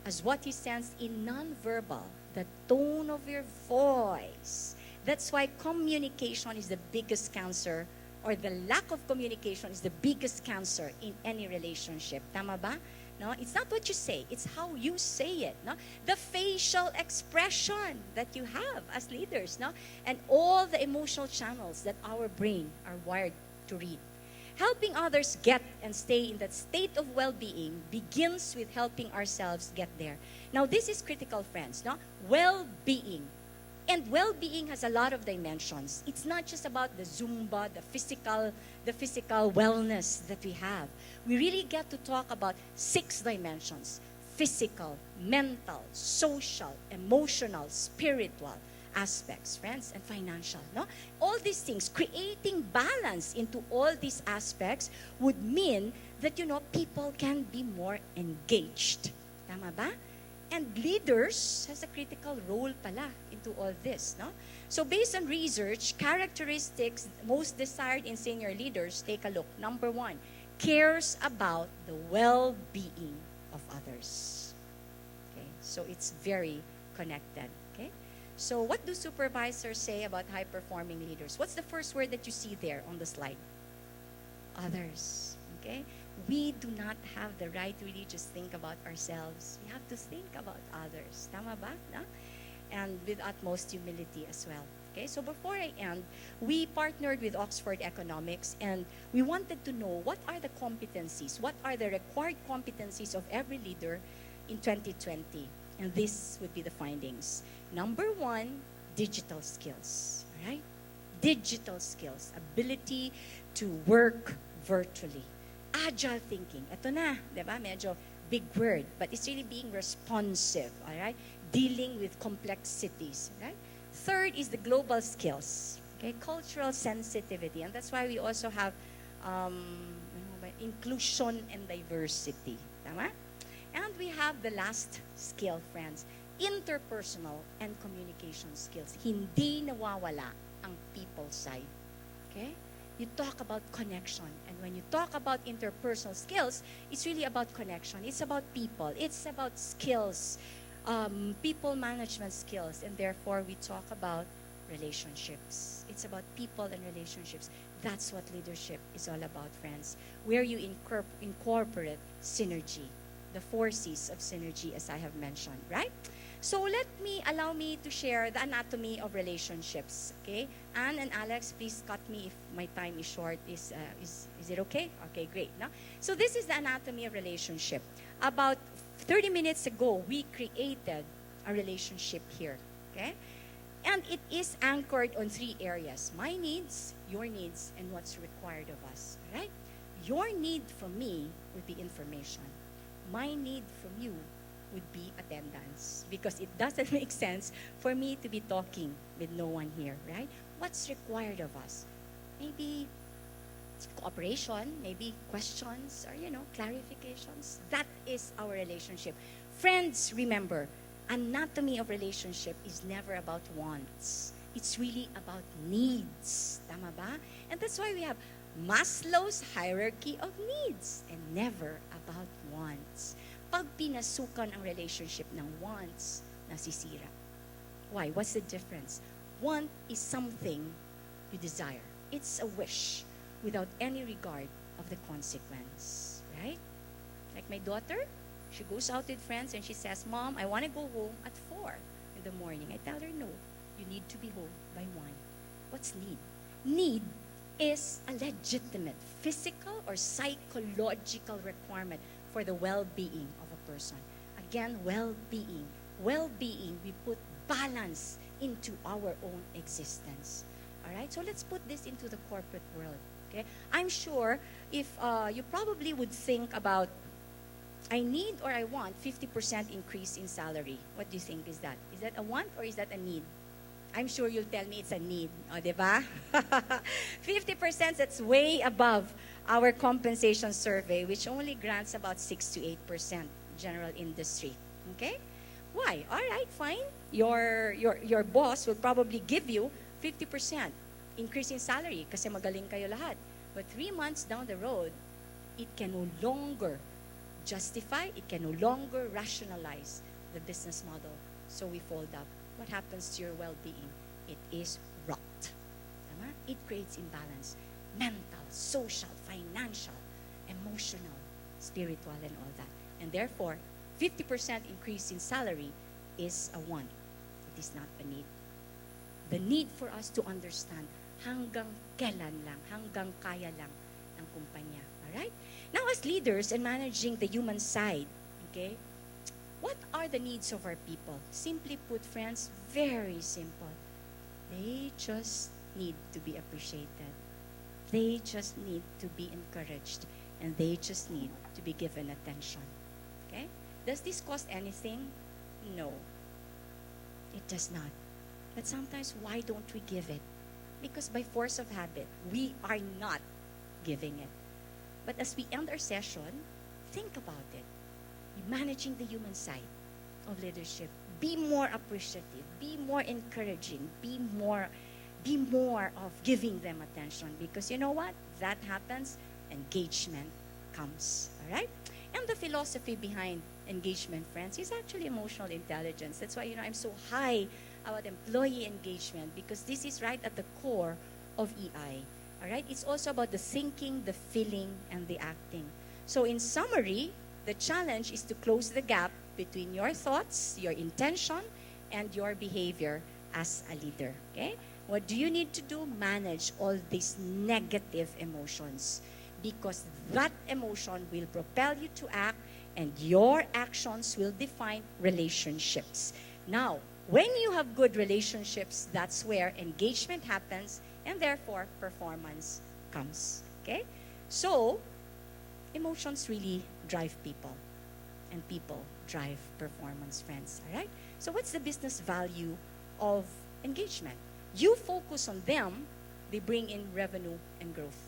as what he sends in non-verbal, the tone of your voice. That's why communication is the biggest cancer, or the lack of communication is the biggest cancer in any relationship. Tama ba? No, it's not what you say, it's how you say it. No, the facial expression that you have as leaders, no, and all the emotional channels that our brain are wired to read. Helping others get and stay in that state of well-being begins with helping ourselves get there. Now, this is critical, friends. No, well-being. And well-being has a lot of dimensions. It's not just about the Zumba, the physical wellness that we have. We really get to talk about 6 dimensions: physical, mental, social, emotional, spiritual aspects, friends, and financial. No? All these things, creating balance into all these aspects would mean that, people can be more engaged. Tama ba? And leaders has a critical role pala into all this, no? So based on research, characteristics most desired in senior leaders, take a look. Number 1, cares about the well-being of others. Okay, so it's very connected, okay? So what do supervisors say about high-performing leaders? What's the first word that you see there on the slide? Others, okay? We do not have the right to really just think about ourselves. We have to think about others. Tama ba? No? And with utmost humility as well. Okay, so before I end, we partnered with Oxford Economics and we wanted to know what are the competencies, what are the required competencies of every leader in 2020. And this would be the findings. Number 1, digital skills. Right? Digital skills, ability to work virtually. Agile thinking. Ito na, di ba? Medyo big word, but it's really being responsive, all right? Dealing with complexities, right? Third is the global skills, okay? Cultural sensitivity, and that's why we also have inclusion and diversity, tama? And we have the last skill, friends, interpersonal and communication skills. Hindi nawawala ang people side, okay? You talk about connection. And when you talk about interpersonal skills, it's really about connection. It's about people. It's about skills, people management skills. And therefore, we talk about relationships. It's about people and relationships. That's what leadership is all about, friends. Where you incorporate synergy, the 4 C's of synergy, as I have mentioned, right? So allow me to share the anatomy of relationships, okay? Anne and Alex, please cut me if my time is short. Is it okay? Okay, great. No? So this is the anatomy of relationship. About 30 minutes ago, we created a relationship here, okay? And it is anchored on 3 areas: my needs, your needs, and what's required of us, right? Your need from me would be information. My need from you would be attendance, because it doesn't make sense for me to be talking with no one here, right? What's required of us? Maybe cooperation, maybe questions, or clarifications. That is our relationship. Friends, remember, anatomy of relationship is never about wants. It's really about needs. Tama ba? And that's why we have Maslow's hierarchy of needs and never about wants. Pag pinasukan ang relationship ng wants, nasisira. Why? What's the difference? Want is something you desire. It's a wish without any regard of the consequence, right? Like my daughter, she goes out with friends and she says, Mom, I want to go home at 4 in the morning. I tell her, no, you need to be home by 1. What's need? Need is a legitimate physical or psychological requirement for the well-being of a person. Again, well-being. Well-being, we put balance into our own existence. All right? So let's put this into the corporate world. Okay? I'm sure if you probably would think about, I need or I want 50% increase in salary. What do you think is that? Is that a want or is that a need? I'm sure you'll tell me it's a need. O, diba? 50%, that's way above our compensation survey, which only grants about 6 to 8% general industry. Okay? Why? All right, fine. Your boss will probably give you 50% increase in salary kasi magaling kayo lahat. But 3 months down the road, it can no longer justify, it can no longer rationalize the business model. So we fold up. What happens to your well-being? It is rot. Tama? It creates imbalance. Mental, social, financial, emotional, spiritual, and all that. And therefore, 50% increase in salary is a want. It is not a need. The need for us to understand hanggang kailan lang, hanggang kaya lang ng kumpanya. Alright? Now, as leaders and managing the human side, okay, what are the needs of our people? Simply put, friends, very simple. They just need to be appreciated. They just need to be encouraged. And they just need to be given attention. Okay? Does this cost anything? No. It does not. But sometimes, why don't we give it? Because by force of habit, we are not giving it. But as we end our session, think about it. Managing the human side of leadership. Be more appreciative. Be more encouraging. Be more of giving them attention. Because you know what? That happens, engagement comes. All right? And the philosophy behind engagement, friends, is actually emotional intelligence. That's why, I'm so high about employee engagement because this is right at the core of EI. All right? It's also about the thinking, the feeling, and the acting. So in summary, the challenge is to close the gap between your thoughts, your intention, and your behavior as a leader. Okay? What do you need to do? Manage all these negative emotions because that emotion will propel you to act and your actions will define relationships. Now, when you have good relationships, that's where engagement happens and therefore performance comes. Okay? So, emotions really drive people and people drive performance, friends. All right? So what's the business value of engagement? You focus on them, they bring in revenue and growth.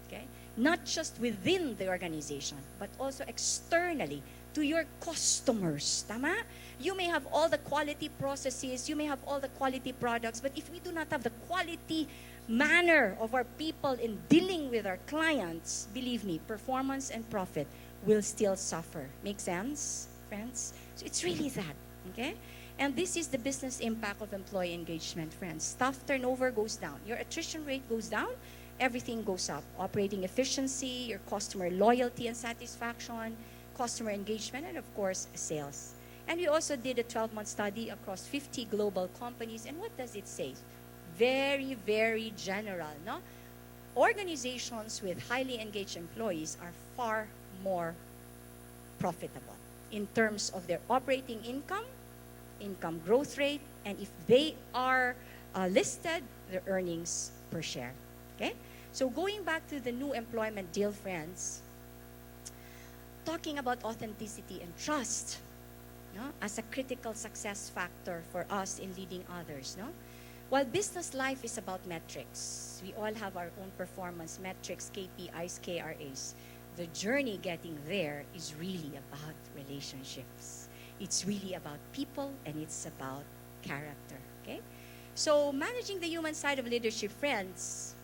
Okay? Not just within the organization, but also externally to your customers. Tama? You may have all the quality processes, you may have all the quality products, but if we do not have the quality manner of our people in dealing with our clients, believe me, performance and profit will still suffer. Make sense, friends? So it's really that, okay? And this is the business impact of employee engagement, friends. Staff turnover goes down. Your attrition rate goes down. Everything goes up. Operating efficiency, your customer loyalty and satisfaction, customer engagement, and of course, sales. And we also did a 12-month study across 50 global companies. And what does it say? Very, very general, no? Organizations with highly engaged employees are far more profitable in terms of their operating income, income growth rate, and if they are listed, their earnings per share. Okay? So going back to the new employment deal, friends, talking about authenticity and trust, no, as a critical success factor for us in leading others, no? While business life is about metrics, we all have our own performance metrics, KPIs, KRAs. The journey getting there is really about relationships. It's really about people and it's about character, okay? So managing the human side of leadership, friends,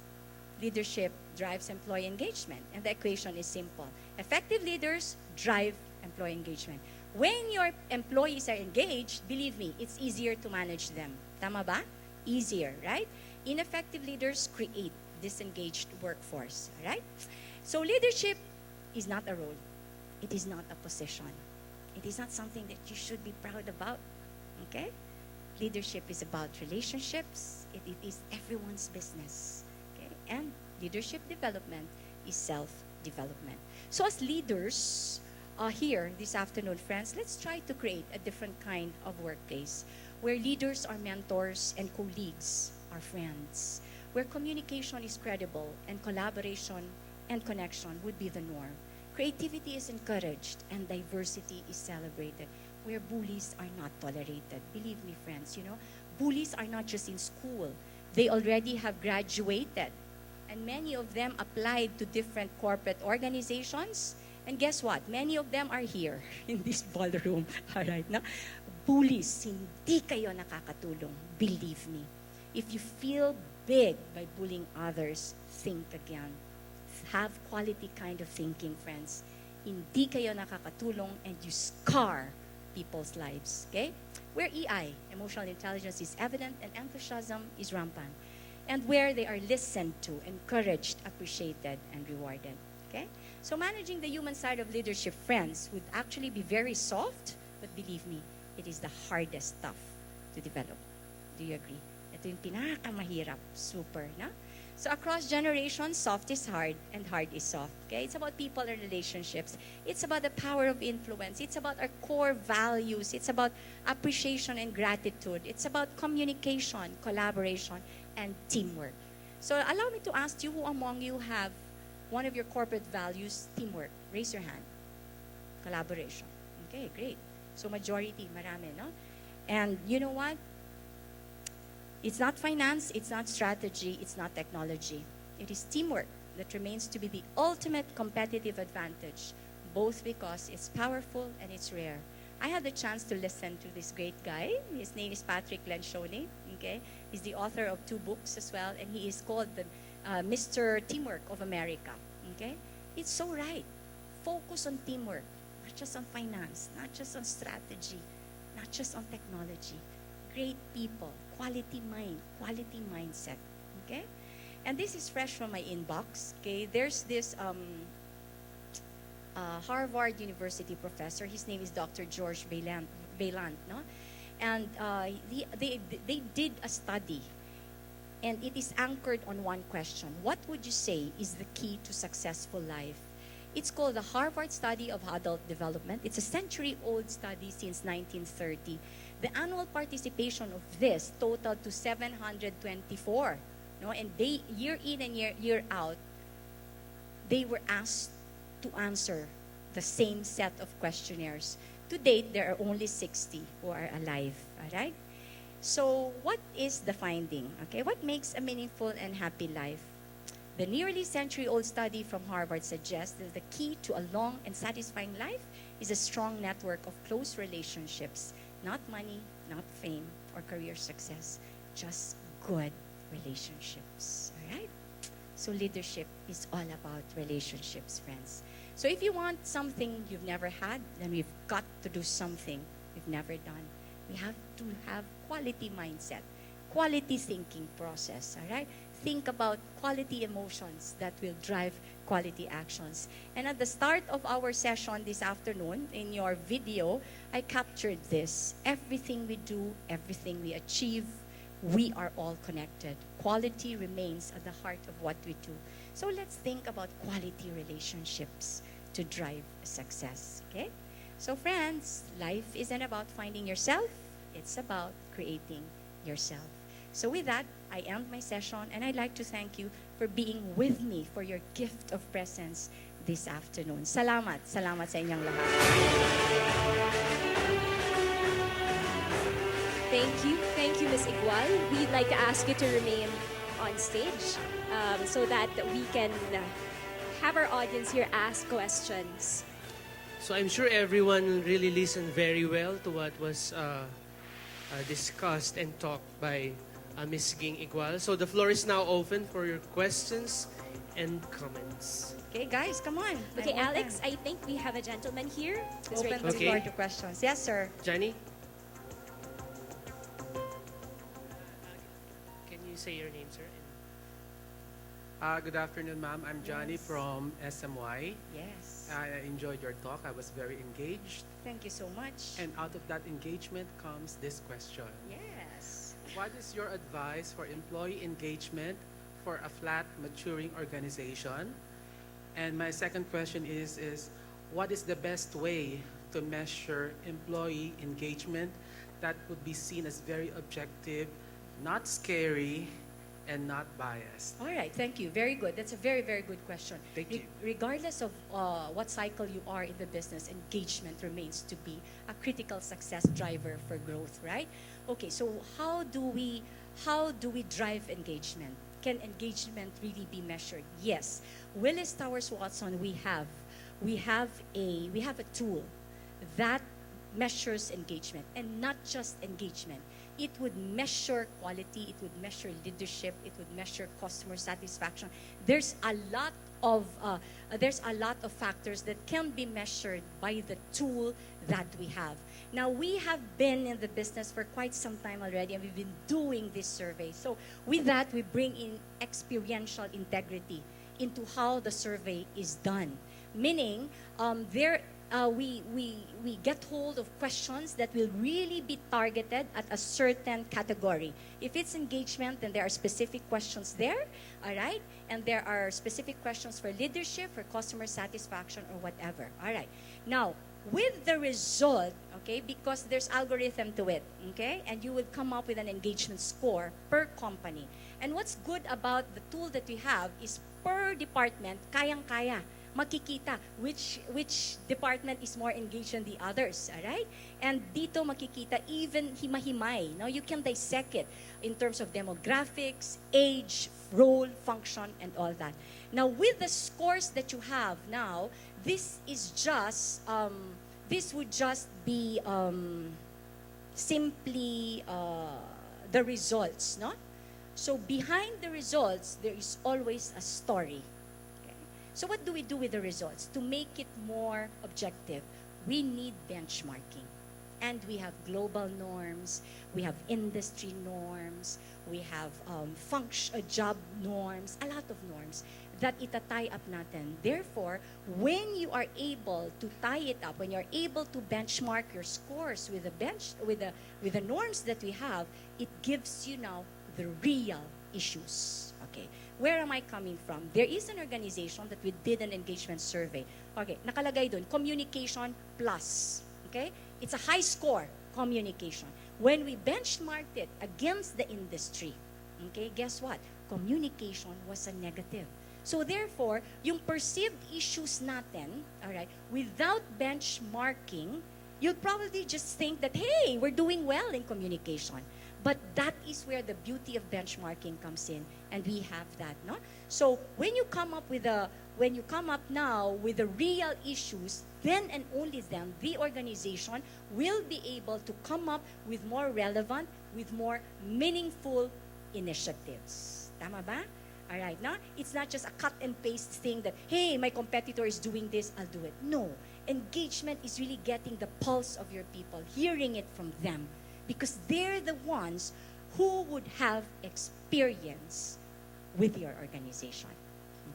leadership drives employee engagement. And the equation is simple. Effective leaders drive employee engagement. When your employees are engaged, believe me, it's easier to manage them. Tama ba? Easier, right? Ineffective leaders create disengaged workforce, right? So leadership is not a role. It is not a position. It is not something that you should be proud about, okay? Leadership is about relationships. It is everyone's business, okay? And leadership development is self-development. So as leaders here this afternoon, friends, let's try to create a different kind of workplace where leaders are mentors and colleagues are friends, where communication is credible and collaboration and connection would be the norm. Creativity is encouraged and diversity is celebrated, where bullies are not tolerated. Believe me, friends, bullies are not just in school. They already have graduated. And many of them applied to different corporate organizations. And guess what? Many of them are here in this ballroom. All right, no? Bullies, hindi kayo nakakatulong. Believe me. If you feel big by bullying others, think again. Have quality kind of thinking, friends. Hindi kayo nakakatulong and you scar people's lives, okay? Where EI, emotional intelligence, is evident and enthusiasm is rampant. And where they are listened to, encouraged, appreciated, and rewarded, okay? So managing the human side of leadership, friends, would actually be very soft, but believe me, it is the hardest stuff to develop. Do you agree? Ito yung pinakamahirap, super, na? So across generations, soft is hard and hard is soft. Okay? It's about people and relationships. It's about the power of influence. It's about our core values. It's about appreciation and gratitude. It's about communication, collaboration, and teamwork. So allow me to ask you, who among you have one of your corporate values, teamwork? Raise your hand. Collaboration. Okay, great. So majority, marami, no? And you know what? It's not finance, it's not strategy, it's not technology. It is teamwork that remains to be the ultimate competitive advantage, both because it's powerful and it's rare. I had the chance to listen to this great guy. His name is Patrick Lencioni. Okay? He's the author of 2 books as well, and he is called the Mr. Teamwork of America. Okay? It's so right. Focus on teamwork, not just on finance, not just on strategy, not just on technology. Great people, quality mind, quality mindset, okay? And this is fresh from my inbox, okay? There's this Harvard University professor. His name is Dr. George Vaillant, no? And they did a study, and it is anchored on one question. What would you say is the key to successful life? It's called the Harvard Study of Adult Development. It's a century-old study since 1930. The annual participation of this totaled to 724. No? And they, year in and year out, they were asked to answer the same set of questionnaires. To date, there are only 60 who are alive. All right? So what is the finding? Okay, what makes a meaningful and happy life? The nearly century-old study from Harvard suggests that the key to a long and satisfying life is a strong network of close relationships. Not money, not fame, or career success, just good relationships. All right? So leadership is all about relationships, friends. So if you want something you've never had, then we've got to do something we've never done. We have to have quality mindset, quality thinking process, all right? Think about quality emotions that will drive quality actions. And at the start of our session this afternoon, in your video, I captured this. Everything we do, everything we achieve, we are all connected. Quality remains at the heart of what we do. So let's think about quality relationships to drive success, okay? So friends, life isn't about finding yourself, it's about creating yourself. So with that, I end my session, and I'd like to thank you for being with me, for your gift of presence this afternoon. Salamat. Salamat sa inyong lahat. Thank you, Ms. Igual. We'd like to ask you to remain on stage so that we can have our audience here ask questions. So I'm sure everyone really listened very well to what was discussed and talked by Ms. Ging Igual. So the floor is now open for your questions and comments. Okay, guys, come on. Okay, I'm open. Alex, I think we have a gentleman here. who's Open ready the to- Okay. floor to questions. Yes, sir. Johnny? Can you say your name, sir? Good afternoon, ma'am. I'm Johnny Yes. from SMY. Yes. I enjoyed your talk. I was very engaged. Thank you so much. And out of that engagement comes this question. Yes. What is your advice for employee engagement for a flat, maturing organization? And my second question is what is the best way to measure employee engagement that would be seen as very objective, not scary, and not biased? All right, thank you. Very good. That's a very, very good question. Thank you. Regardless of what cycle you are in the business, engagement remains to be a critical success driver for growth, right? Okay, so how do we drive engagement? Can engagement really be measured? Yes. Willis Towers Watson, we have a tool that measures engagement, and not just engagement. It would measure quality, it would measure leadership, it would measure customer satisfaction. There's a lot of factors that can be measured by the tool that we have. Now, we have been in the business for quite some time already, and we've been doing this survey. So with that, we bring in experiential integrity into how the survey is done. Meaning, we get hold of questions that will really be targeted at a certain category. If it's engagement, then there are specific questions there, all right? And there are specific questions for leadership, for customer satisfaction, or whatever, all right? Now, with the result, okay, because there's algorithm to it, okay? And you would come up with an engagement score per company. And what's good about the tool that we have is per department, kayang-kaya. Makikita which department is more engaged than the others, all right? And dito makikita even himahimay. Now you can dissect it in terms of demographics, age, role, function, and all that. Now with the scores that you have now, this would just be simply the results, no? So behind the results, there is always a story. So what do we do with the results? To make it more objective, we need benchmarking. And we have global norms, we have industry norms, we have job norms, a lot of norms that itatay up natin. Therefore, when you are able to tie it up, when you're able to benchmark your scores with the norms that we have, it gives you now the real issues. Okay. Where am I coming from? There is an organization that we did an engagement survey. Okay, nakalagay dun, communication plus. Okay? It's a high score, communication. When we benchmarked it against the industry, okay, guess what? Communication was a negative. So therefore, yung perceived issues natin, all right, without benchmarking, you'll probably just think that, hey, we're doing well in communication. But that is where the beauty of benchmarking comes in, and we have that, no? So when you come up now with the real issues, then and only then the organization will be able to come up with more relevant, with more meaningful initiatives. Tama ba? All right, no? It's not just a cut and paste thing that, hey, my competitor is doing this, I'll do it. No. Engagement is really getting the pulse of your people, hearing it from them, because they're the ones who would have experience with your organization.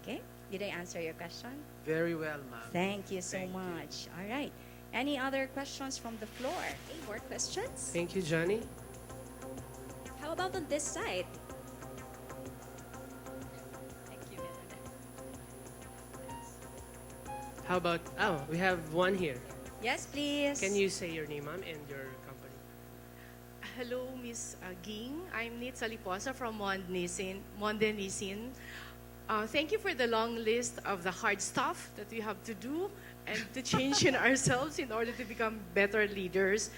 Okay? Did I answer your question? Very well, ma'am. Thank you so Thank you. much. All right. Any other questions from the floor? Any more questions? Thank you, Johnny. How about on this side? Thank you, How about, we have one here. Yes, please. Can you say your name, ma'am, and your company? Hello, Miss Ging. I'm Nitsa Liposa from Monde Nisin. Thank you for the long list of the hard stuff that we have to do and to change in ourselves in order to become better leaders.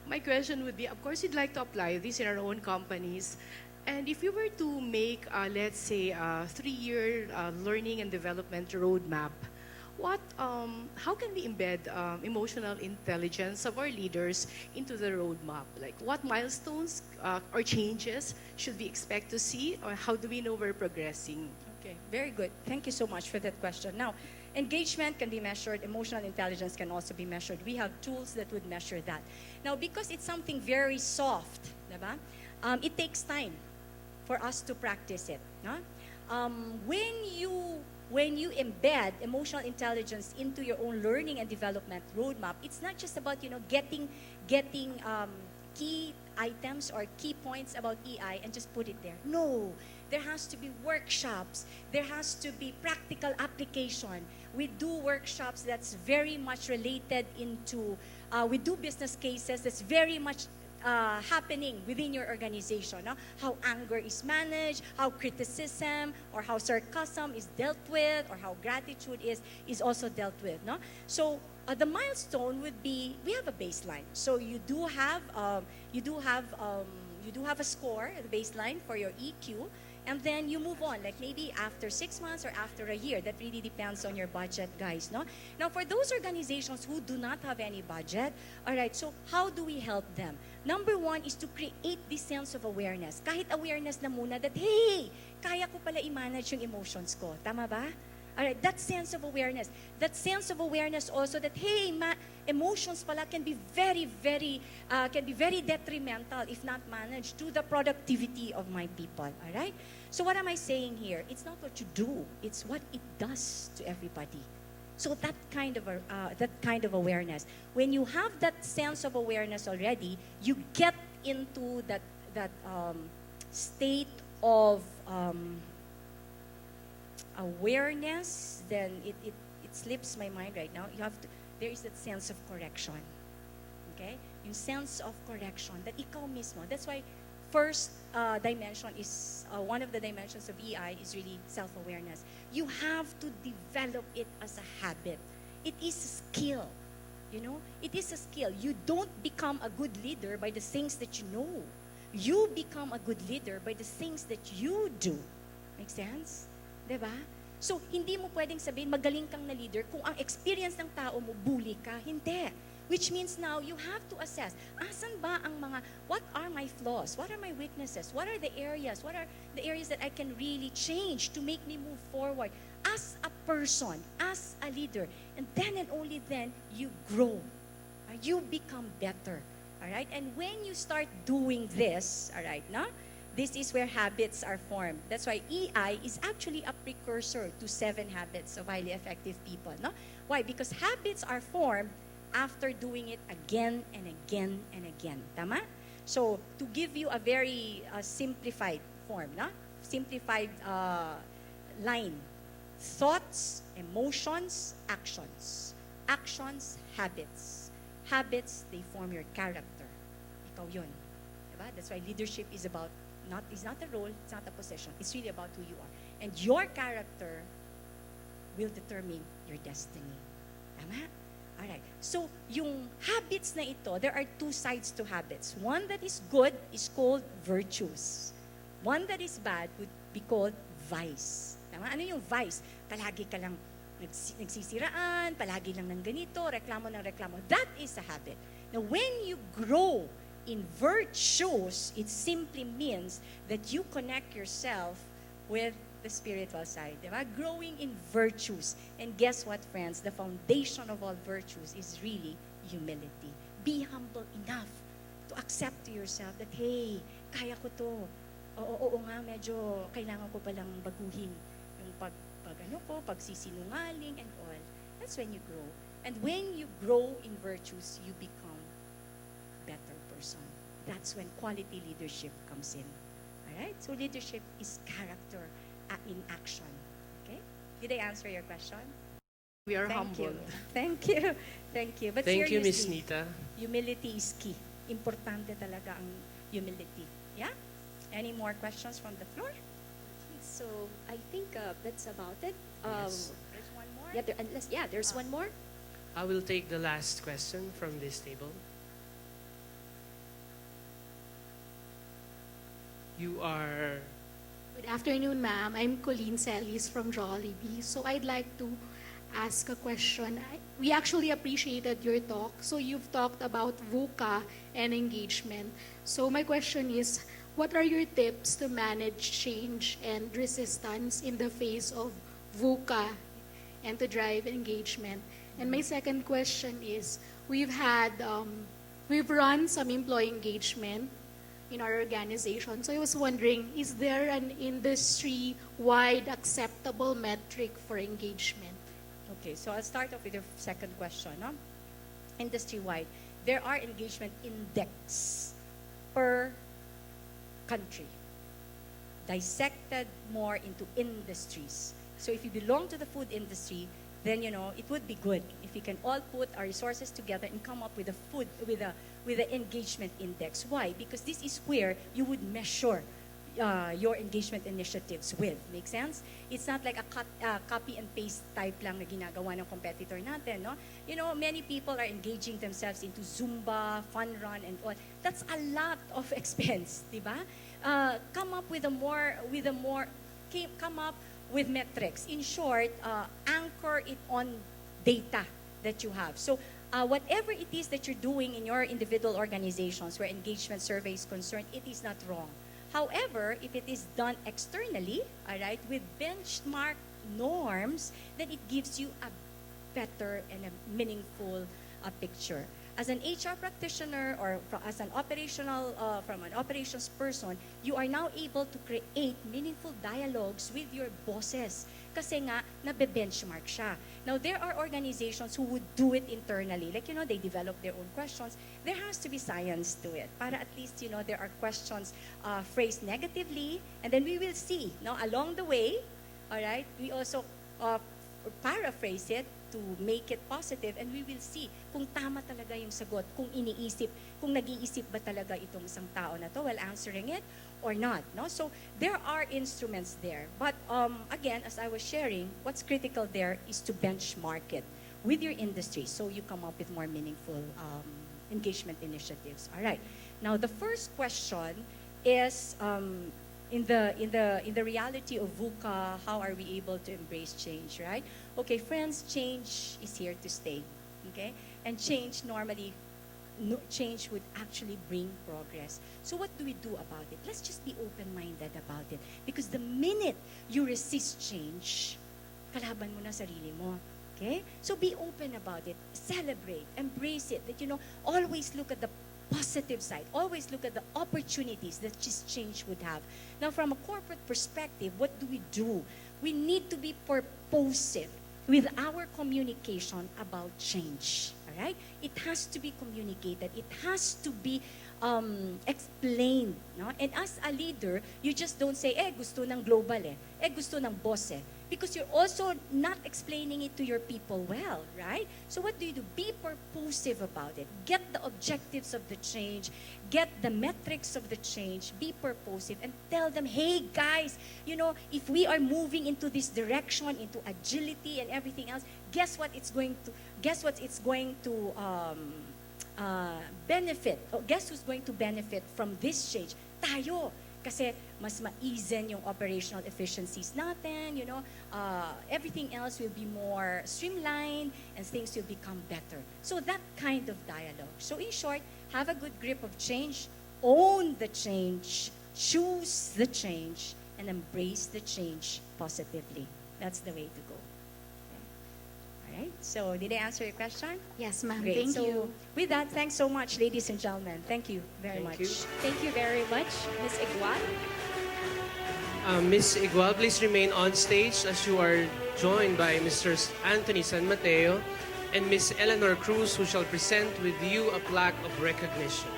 My question would be, of course, we'd like to apply this in our own companies. And if you were to make, let's say, a 3-year learning and development roadmap, how can we embed emotional intelligence of our leaders into the roadmap? Like, what milestones or changes should we expect to see, or how do we know we're progressing? Okay, very good. Thank you so much for that question. Now, engagement can be measured, emotional intelligence can also be measured. We have tools that would measure that. Now, because it's something very soft, diba? It takes time for us to practice it. No? When you embed emotional intelligence into your own learning and development roadmap, it's not just about getting key items or key points about EI and just put it there. No, there has to be workshops. There has to be practical application. We do workshops that's very much related into. We do business cases that's very much happening within your organization. No? How anger is managed, how criticism or how sarcasm is dealt with, or how gratitude is also dealt with. No? So the milestone would be, we have a baseline. So you do have a score, the baseline for your EQ, and then you move on, like maybe after 6 months or after a year. That really depends on your budget, guys. No? Now, for those organizations who do not have any budget, all right, so how do we help them? Number one is to create this sense of awareness. Kahit awareness na muna that, hey, kaya ko pala i-manage yung emotions ko. Tama ba? Alright, that sense of awareness. That sense of awareness also that, hey, emotions pala can be very detrimental if not managed to the productivity of my people. Alright? So what am I saying here? It's not what you do, it's what it does to everybody. So that kind of awareness. When you have that sense of awareness already, you get into that state of awareness, then it slips my mind right now. There is that sense of correction. Okay? Yung sense of correction that ikaw mismo. That's why first dimension is, one of the dimensions of EI is really self-awareness. You have to develop it as a habit. It is a skill. You know? It is a skill. You don't become a good leader by the things that you know. You become a good leader by the things that you do. Make sense? Diba? So, hindi mo pwedeng sabihin, magaling kang na leader kung ang experience ng tao mo, bully ka. Hindi. Which means now, you have to assess, asan ba ang what are my flaws? What are my weaknesses? What are the areas? What are the areas that I can really change to make me move forward as a person, as a leader? And then and only then, you grow. You become better. Alright? And when you start doing this, alright, no? This is where habits are formed. That's why EI is actually a precursor to 7 habits of highly effective people. No? Why? Because habits are formed after doing it again and again and again. Tama? So, to give you a very simplified form, no? Simplified line. Thoughts, emotions, actions. Actions, habits. Habits, they form your character. Ikaw yun. Diba? That's why leadership is about it's not a role, it's not a position. It's really about who you are. And your character will determine your destiny. Tama? Alright. So, yung habits na ito, there are 2 sides to habits. One that is good is called virtues. One that is bad would be called vice. Tama? Ano yung vice? Palagi ka lang nagsisiraan, palagi lang ng ganito, reklamo ng reklamo. That is a habit. Now, when you grow in virtues, it simply means that you connect yourself with the spiritual side. Diba? Growing in virtues. And guess what, friends? The foundation of all virtues is really humility. Be humble enough to accept to yourself that, hey, kaya ko to. Oo nga, medyo kailangan ko palang baguhin yung pagsisinungaling and all. That's when you grow. And when you grow in virtues, you become better person. That's when quality leadership comes in. Alright? So leadership is character in action. Okay? Did I answer your question? We are Thank humbled. you. Thank you. Thank you. But Thank you, Miss seriously, Nita. humility is key. Importante talaga ang humility. Yeah? Any more questions from the floor? So I think that's about it. Yes. There's one more? There's one more. I will take the last question from this table. You are... Good afternoon, ma'am. I'm Colleen Celis from Jollibee. So I'd like to ask a question. We actually appreciated your talk. So you've talked about VUCA and engagement. So my question is, what are your tips to manage change and resistance in the face of VUCA and to drive engagement? And my second question is, we've run some employee engagement in our organization. So I was wondering, is there an industry-wide acceptable metric for engagement? Okay, so I'll start off with your second question. No? Industry-wide, there are engagement index per country, dissected more into industries. So if you belong to the food industry, then it would be good if we can all put our resources together and come up with a engagement index. Why? Because this is where you would measure your engagement initiatives with. Make sense? It's not like a copy and paste type lang na ginagawa ng competitor natin, no? Many people are engaging themselves into Zumba, fun run, and all. That's a lot of expense, di ba? Come up with metrics. In short, anchor it on data that you have. So whatever it is that you're doing in your individual organizations where engagement survey is concerned, it is not wrong. However, if it is done externally, all right, with benchmark norms, then it gives you a better and a meaningful picture. As an HR practitioner or as an from an operations person, you are now able to create meaningful dialogues with your bosses kasi nga nabe-benchmark siya. Now, there are organizations who would do it internally. Like, they develop their own questions. There has to be science to it para at least, there are questions phrased negatively, and then we will see, along the way, all right, we also paraphrase it to make it positive, and we will see kung tama talaga yung sagot, kung nag-iisip ba talaga itong isang tao na to while answering it or not. No? So there are instruments there. But again, as I was sharing, what's critical there is to benchmark it with your industry so you come up with more meaningful engagement initiatives. All right. Now, the first question is, in the reality of VUCA, how are we able to embrace change, right? Okay, friends, change is here to stay, okay? And change change would actually bring progress. So what do we do about it? Let's just be open-minded about it. Because the minute you resist change, kalaban mo na sarili mo. Okay? So be open about it. Celebrate. Embrace it. That, always look at the positive side. Always look at the opportunities that this change would have. Now, from a corporate perspective, what do? We need to be purposive with our communication about change. All right? It has to be communicated. It has to be explained. No? And as a leader, you just don't say, gusto ng global gusto ng boss Because you're also not explaining it to your people well, right? So what do? Be purposive about it. Get the objectives of the change. Get the metrics of the change. Be purposive and tell them, hey guys, if we are moving into this direction, into agility and everything else, guess what it's going to benefit? Guess who's going to benefit from this change? Tayo. Kasi mas ma-easen yung operational efficiencies natin, everything else will be more streamlined and things will become better. So that kind of dialogue. So in short, have a good grip of change, own the change, choose the change, and embrace the change positively. That's the way to go. Right? So, did I answer your question? Yes, ma'am. Great. Thank so, you. With that, thanks so much, ladies and gentlemen. Thank you very much. Thank you very much, Ms. Igual. Ms. Igual, please remain on stage as you are joined by Mr. Anthony San Mateo and Ms. Eleanor Cruz, who shall present with you a plaque of recognition.